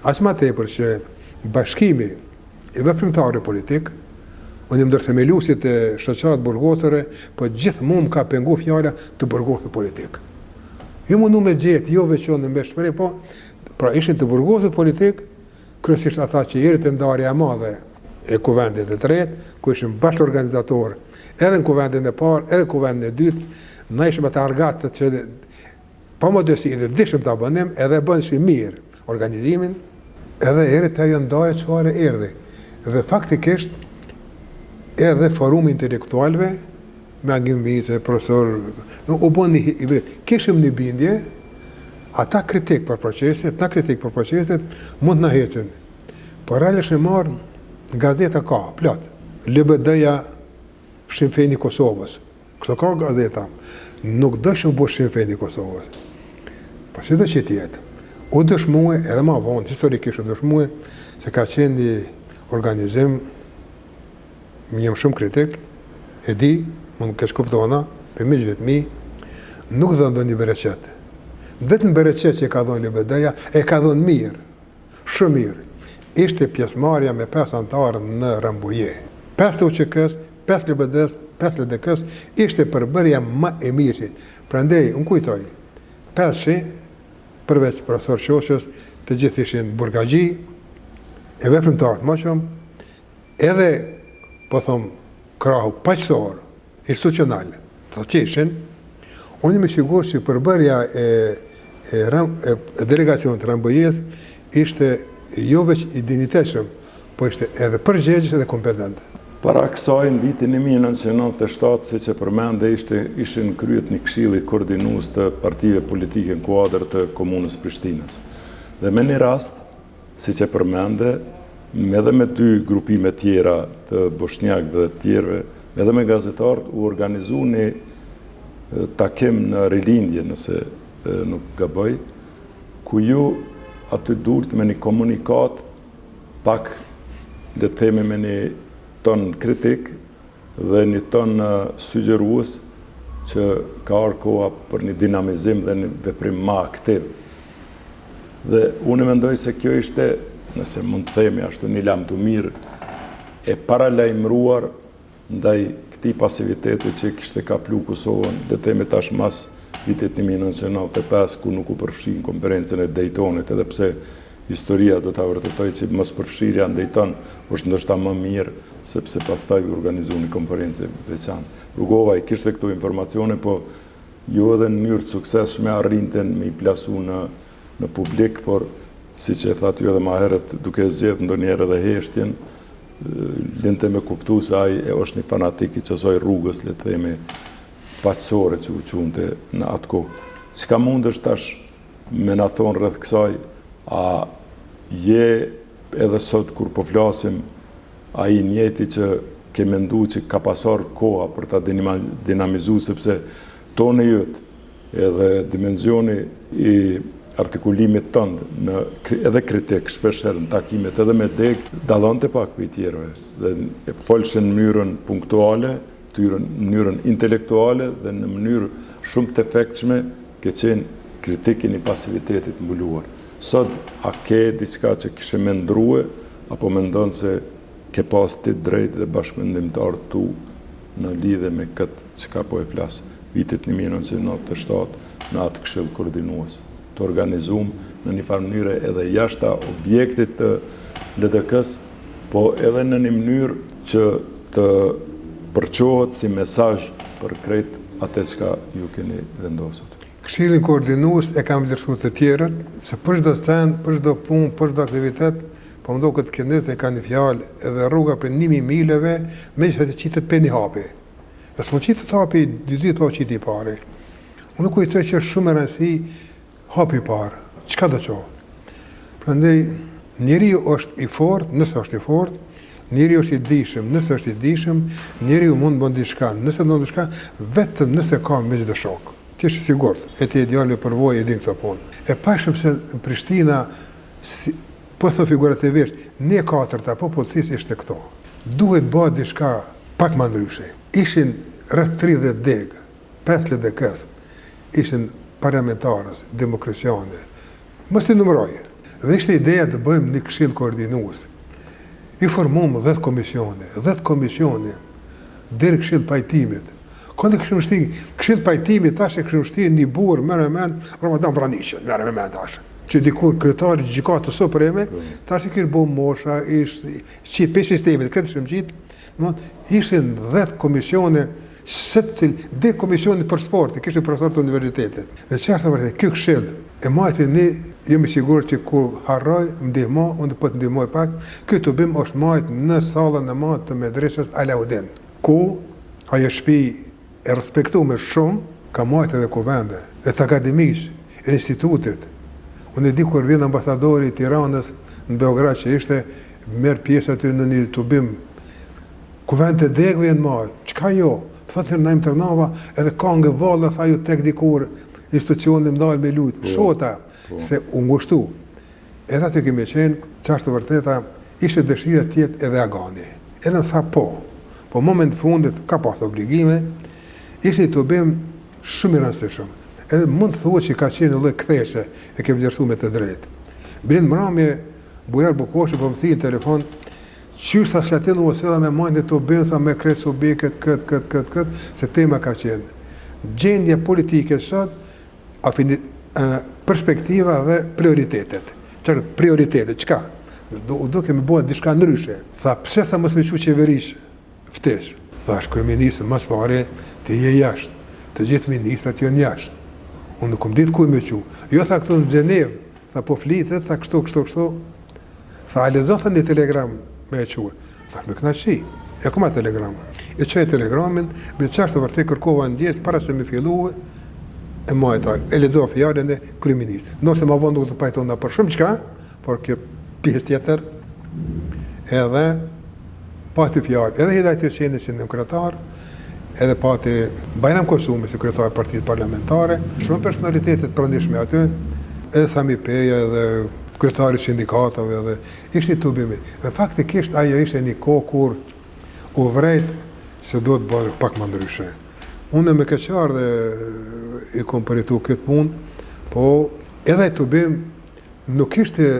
As më tepër që bashkimi i veprimtarëve politik, unë jam ndërthemeluesi të shoqatë burgosore, po gjithmonë më ka pengu fjala të burgosit politik. Jo mundu me gjetë, jo veçon në mbeshmëri, po pra ishin të burgosit politik, kryesisht ata që jeri të ndarja e madhe e kuvendit të tretë, ku ishin bashkë organizatorë, edhe në kuvendin e parë, edhe në kuvendin e dytë, na ishim ata argatët që pa modesti edhe dishim të abonim, edhe bënëshim mirë organizimin, edhe eri të ajo ndarje çfarë erdhi. Dhe faktikisht, edhe forumi intelektualve, me Agim Vice, profesor, u bën një hibrid. Kishim një bindje, ata kritik për proceset, mund në hecin. Por realisht e marë, gazeta ka, plot. LBD-ja Sinn Fein i Kosovës. Kështu ka gazeta. Nuk dëshmë bu Sinn Fein i Kosovës. Po si do që tjetë. U dëshmue, edhe ma vonë, historikisht u dëshmue, se ka qenë një organizim, më jem shumë kritik, e di, mund kesh kuptona, për miqvet mi, nuk dhënë do një bereqet. Vetëm bereqet që e ka dhënë LBD-ja, e ka dhënë mirë, shumë mirë. Ishte pjesëmarrja me 5 antarë në Rambuje. 5 UÇK-s, 5 LBD-s, 5 LDK-s, ishte përbërja më e mirë. Prandaj, unë kujtoj, 5 përveç profesor Qoqës, të gjithë ishin burgagji, e veprimtarët më shumë, edhe, po thomë, krahu paqësor, institucional, të qeshin, unë më sigur që përbërja e delegacion të Rambujes ishte jo veç i dinitetshëm, po ishte edhe përgjegjës edhe kompetent. Para kësaj në vitin 1997, si që përmende, ishin kryet një këshilli koordinues të partive politike në kuadër të komunës Prishtinës. Dhe me një rast, si që përmende, edhe me 2 grupime tjera të bosnjakëve dhe tjerve, edhe me gazetarët, u organizu një takim në rilindje, nëse nuk gaboj, ku ju aty durt me një komunikat, pak le të themi me një ton kritik dhe një ton sugjerues që ka arë koha për një dinamizim dhe një veprim ma aktiv. Dhe unë mendoj se kjo ishte, nëse mund të themi ashtu një lam të mirë, e paralajmëruar ndaj këtij pasiviteti që kishte kaplu Kosovën, le të themi tash mas vitit 1995, ku nuk u përfshi në konferencën e Daytonit, edhe pse historia do të vërtetoj që mos përfshirja në Dayton është ndoshta më mirë, sepse pastaj u organizu një konferencë veçantë. Rugova i kishte këto informacione, po jo edhe në mënyrë të suksesshme arrinten me i plasu në publik, por si që e thatë ju edhe ma herët, duke zgjedhë ndonjëherë edhe heshtjen, linte me kuptu se ai është një fanatik i qësoj rrugës, le të themi, paqësore që u qunte në atë kohë. Çka mund është tash me na thonë rreth kësaj, a je edhe sot kur po flasim, ai njëti që ke mendu që ka pasar koha për ta dinamizu, sepse tonë jëtë edhe dimensioni i artikulimit tëndë, edhe kritik, shpesher në takimet edhe me deg, dalonte pak për i tjerëve, dhe e folshin në mënyrën punktuale, në mënyrën intelektuale dhe në mënyrë shumë të efektshme ke qenë kritikin i pasivitetit mbuluar. Sot, a ke diçka që kishe mendrue, apo mendon se ke pas ti drejt dhe bashkëmendimtar tu në lidhe me këtë që ka po e flasë vitit 1997 në atë këshill koordinues, të organizum në një farë mënyre edhe jashta objektit të LDK-s, po edhe në një mënyrë që të përqohet si mesazh për krejt atë që ju keni vendosur. Këshillin koordinues e kam vlerësuar të tjerët, se për çdo stend, për çdo punë, për çdo aktivitet, po më do këtë këndës e ka një fjalë edhe rruga për 1000 mileve, me që të qitet për një hapi. E s'mo qitet hapi, 2 ditë po qiti i pari. Unë kujtoj që është shumë e rëndësi hapi i parë. Çka do qohë? Prandaj, njeriu është i fortë, nëse është i fortë, njeriu është i dijshëm, nëse është i dijshëm, njeriu mund të bëjë diçka, nëse do diçka, vetëm nëse ka miq dhe shok. Ti je sigurt, e ti ideale përvojë e din këtë punë. E pashëm se në Prishtina, po thë figurat e vesh, ne katërta, po policisë ishte këto. Duhet bëhet diçka pak më ndryshe. Ishin rreth 30 degë, 50 dhe kësë, ishin parlamentarës, demokraciane. Mos t'i numëroj. Dhe ishte ideja të bëjmë një këshill koordinues. I formum 10 komisione, deri këshill pajtimit. Kënë këshill pajtimit, tash e këshim shti një burë, mërë e mend, Ramadan Vraniqën, mërë e mend tash. Që dikur kryetari gjykatë të supreme, tash i kërë bo mosha, qitë për sistemit, këtë shumë qitë, ishin 10 komisione, dhe komisioni për sporti, kështë profesor të universitetit. Dhe qartë të vërtet, kjo këshill, e majtë një, jemi sigur që ku harroj, ndihmo, unë po të ndihmoj pak, kjo të bim është majtë në salën e majtë të medresës Alaudin, ku ajo shtëpi e respektuar shumë, ka majtë edhe kuvende, e të akademisë, e institutit. Unë e di kur vjen ambasadori i Tiranës në Beograd që ishte, merr pjesë aty në një tubim, kuvende degëve janë marrë, çka jo? Thotë në najmë tërnava, edhe ka nga valla, tha ju tek dikur, institucionin më dalë me lujtë, shota, se u ngushtu. Edhe aty kemi qenë, qashtë të vërteta, ishte dëshira tjetë edhe agani. Edhe në tha po moment fundit, ka pas obligime, ishte i tubim shumë i rëndësishëm. Edhe mund të thuhet që ka qenë lloj ktheshe, e ke vlerësuar me të drejtë. Blind mramje, Bujar Bukoshi po më thii në telefon, qysh tha se atë në vosella me majnë të bëjnë, tha me kretë subjeket, këtë, se tema ka qenë. Gjendja politike sot, perspektiva dhe prioritetet. Qërë prioritetet, qka? Do kemi bëhet diçka ndryshe. Tha, pse tha mos me qu qeverish, ftes. Tha, kryeministri mas pare, të je jashtë, të gjithë ministrat janë jashtë. Unë nuk kom ditë kuj me qu. Jo, tha këtu në Gjenevë, tha po flitet, tha kështu. Tha, a lezon, tha një telegram me e quë. Tha, me kënaqësi, e kuma telegram. E qaj telegramin, me qashtë të vërte kërkova në djesë, para se me filluë, e majta, e lezon fjallën e kryeministrit. Nëse ma vonë nuk të pajtona për shumë qka, por kjo pjesë tjetër, edhe pati fjallë, edhe Hidajt Hyseni si demokratar, edhe pati Bajram Kosumi si kryetar partitë parlamentare, shumë personalitetet pranishme aty, edhe Sami Peja, edhe kryetari sindikatave, edhe ishte të ubimit. Dhe faktikisht ajo ishte një kohë kur u vrejt se do të bëjë pak më ndryshe. Unë me keqar dhe i kom përjetu këtë punë, po edhe të ubim nuk ishte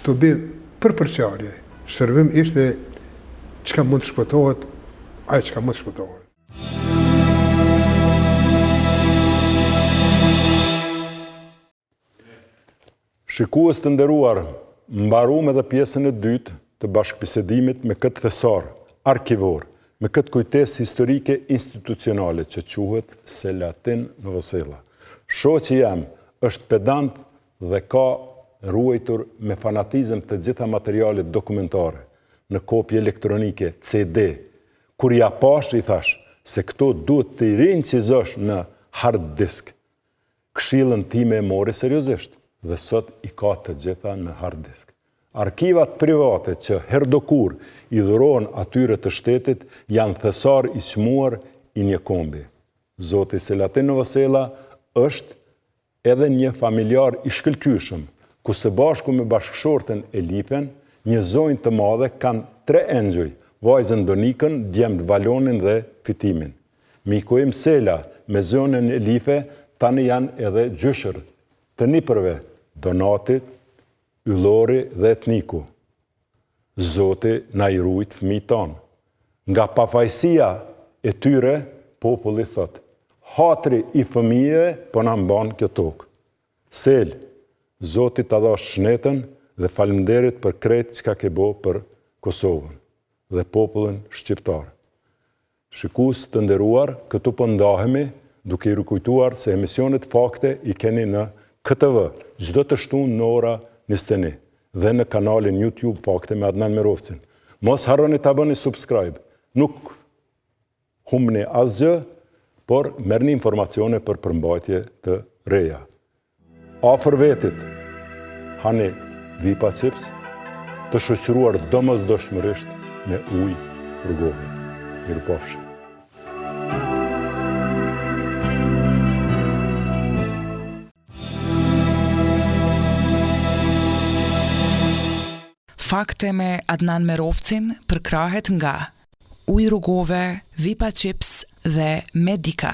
të ubim për përqarje. Shërbim ishte çka mund të shpëtohet, ajo çka mund të shpëtohet. Shikues të nderuar, mbaruam edhe pjesën e dytë të bashkëbisedimit me këtë thesar arkivor, me këtë kujtesë historike institucionale që quhet Selatin Novosela. Shoqi jam është pedant dhe ka ruajtur me fanatizëm të gjitha materialet dokumentare në kopje elektronike CD. Kur ja pash i thash se këto duhet të rincizosh në hard disk. Këshillën time e mori seriozisht dhe sot i ka të gjitha në hard disk. Arkivat private që herdokur i dhurohen atyre të shtetit janë thesar i çmuar i një kombi. Zoti Selatin Novosela është edhe një familjar i shkëlqyshëm, ku së bashku me bashkëshorten Elifen, një zonjë të madhe kanë 3 engjëj, vajzën Donikën, djemtë Valonin dhe Fitimin. Miku im Sela me zonën Elife tani janë edhe gjyshër të nipërve, Donatit, Yllori dhe Etniku. Zoti na i ruajt fëmijët tanë. Nga pafajësia e tyre, populli thot, hatri i fëmijëve po na mban kjo tokë. Sel, Zoti ta dhash shnetën dhe faleminderit për krejt çka ke bo për Kosovën dhe popullin shqiptar. Shikues të nderuar, këtu po ndahemi duke i rikujtuar se emisionet fakte i keni në KTV, çdo të shtunë në ora 21 dhe në kanalin YouTube Fakte me Adnan Merovcin. Mos harroni ta bëni subscribe. Nuk humni asgjë, por merrni informacione për përmbajtje të reja. Afër vetit, hani vipa chips, të shoqëruar domosdoshmërisht me ujë rrugove. Mirupafshim. Fakte me Adnan Merovcin përkrahet nga Ujë Rrugove, Vipa Chips dhe Medika.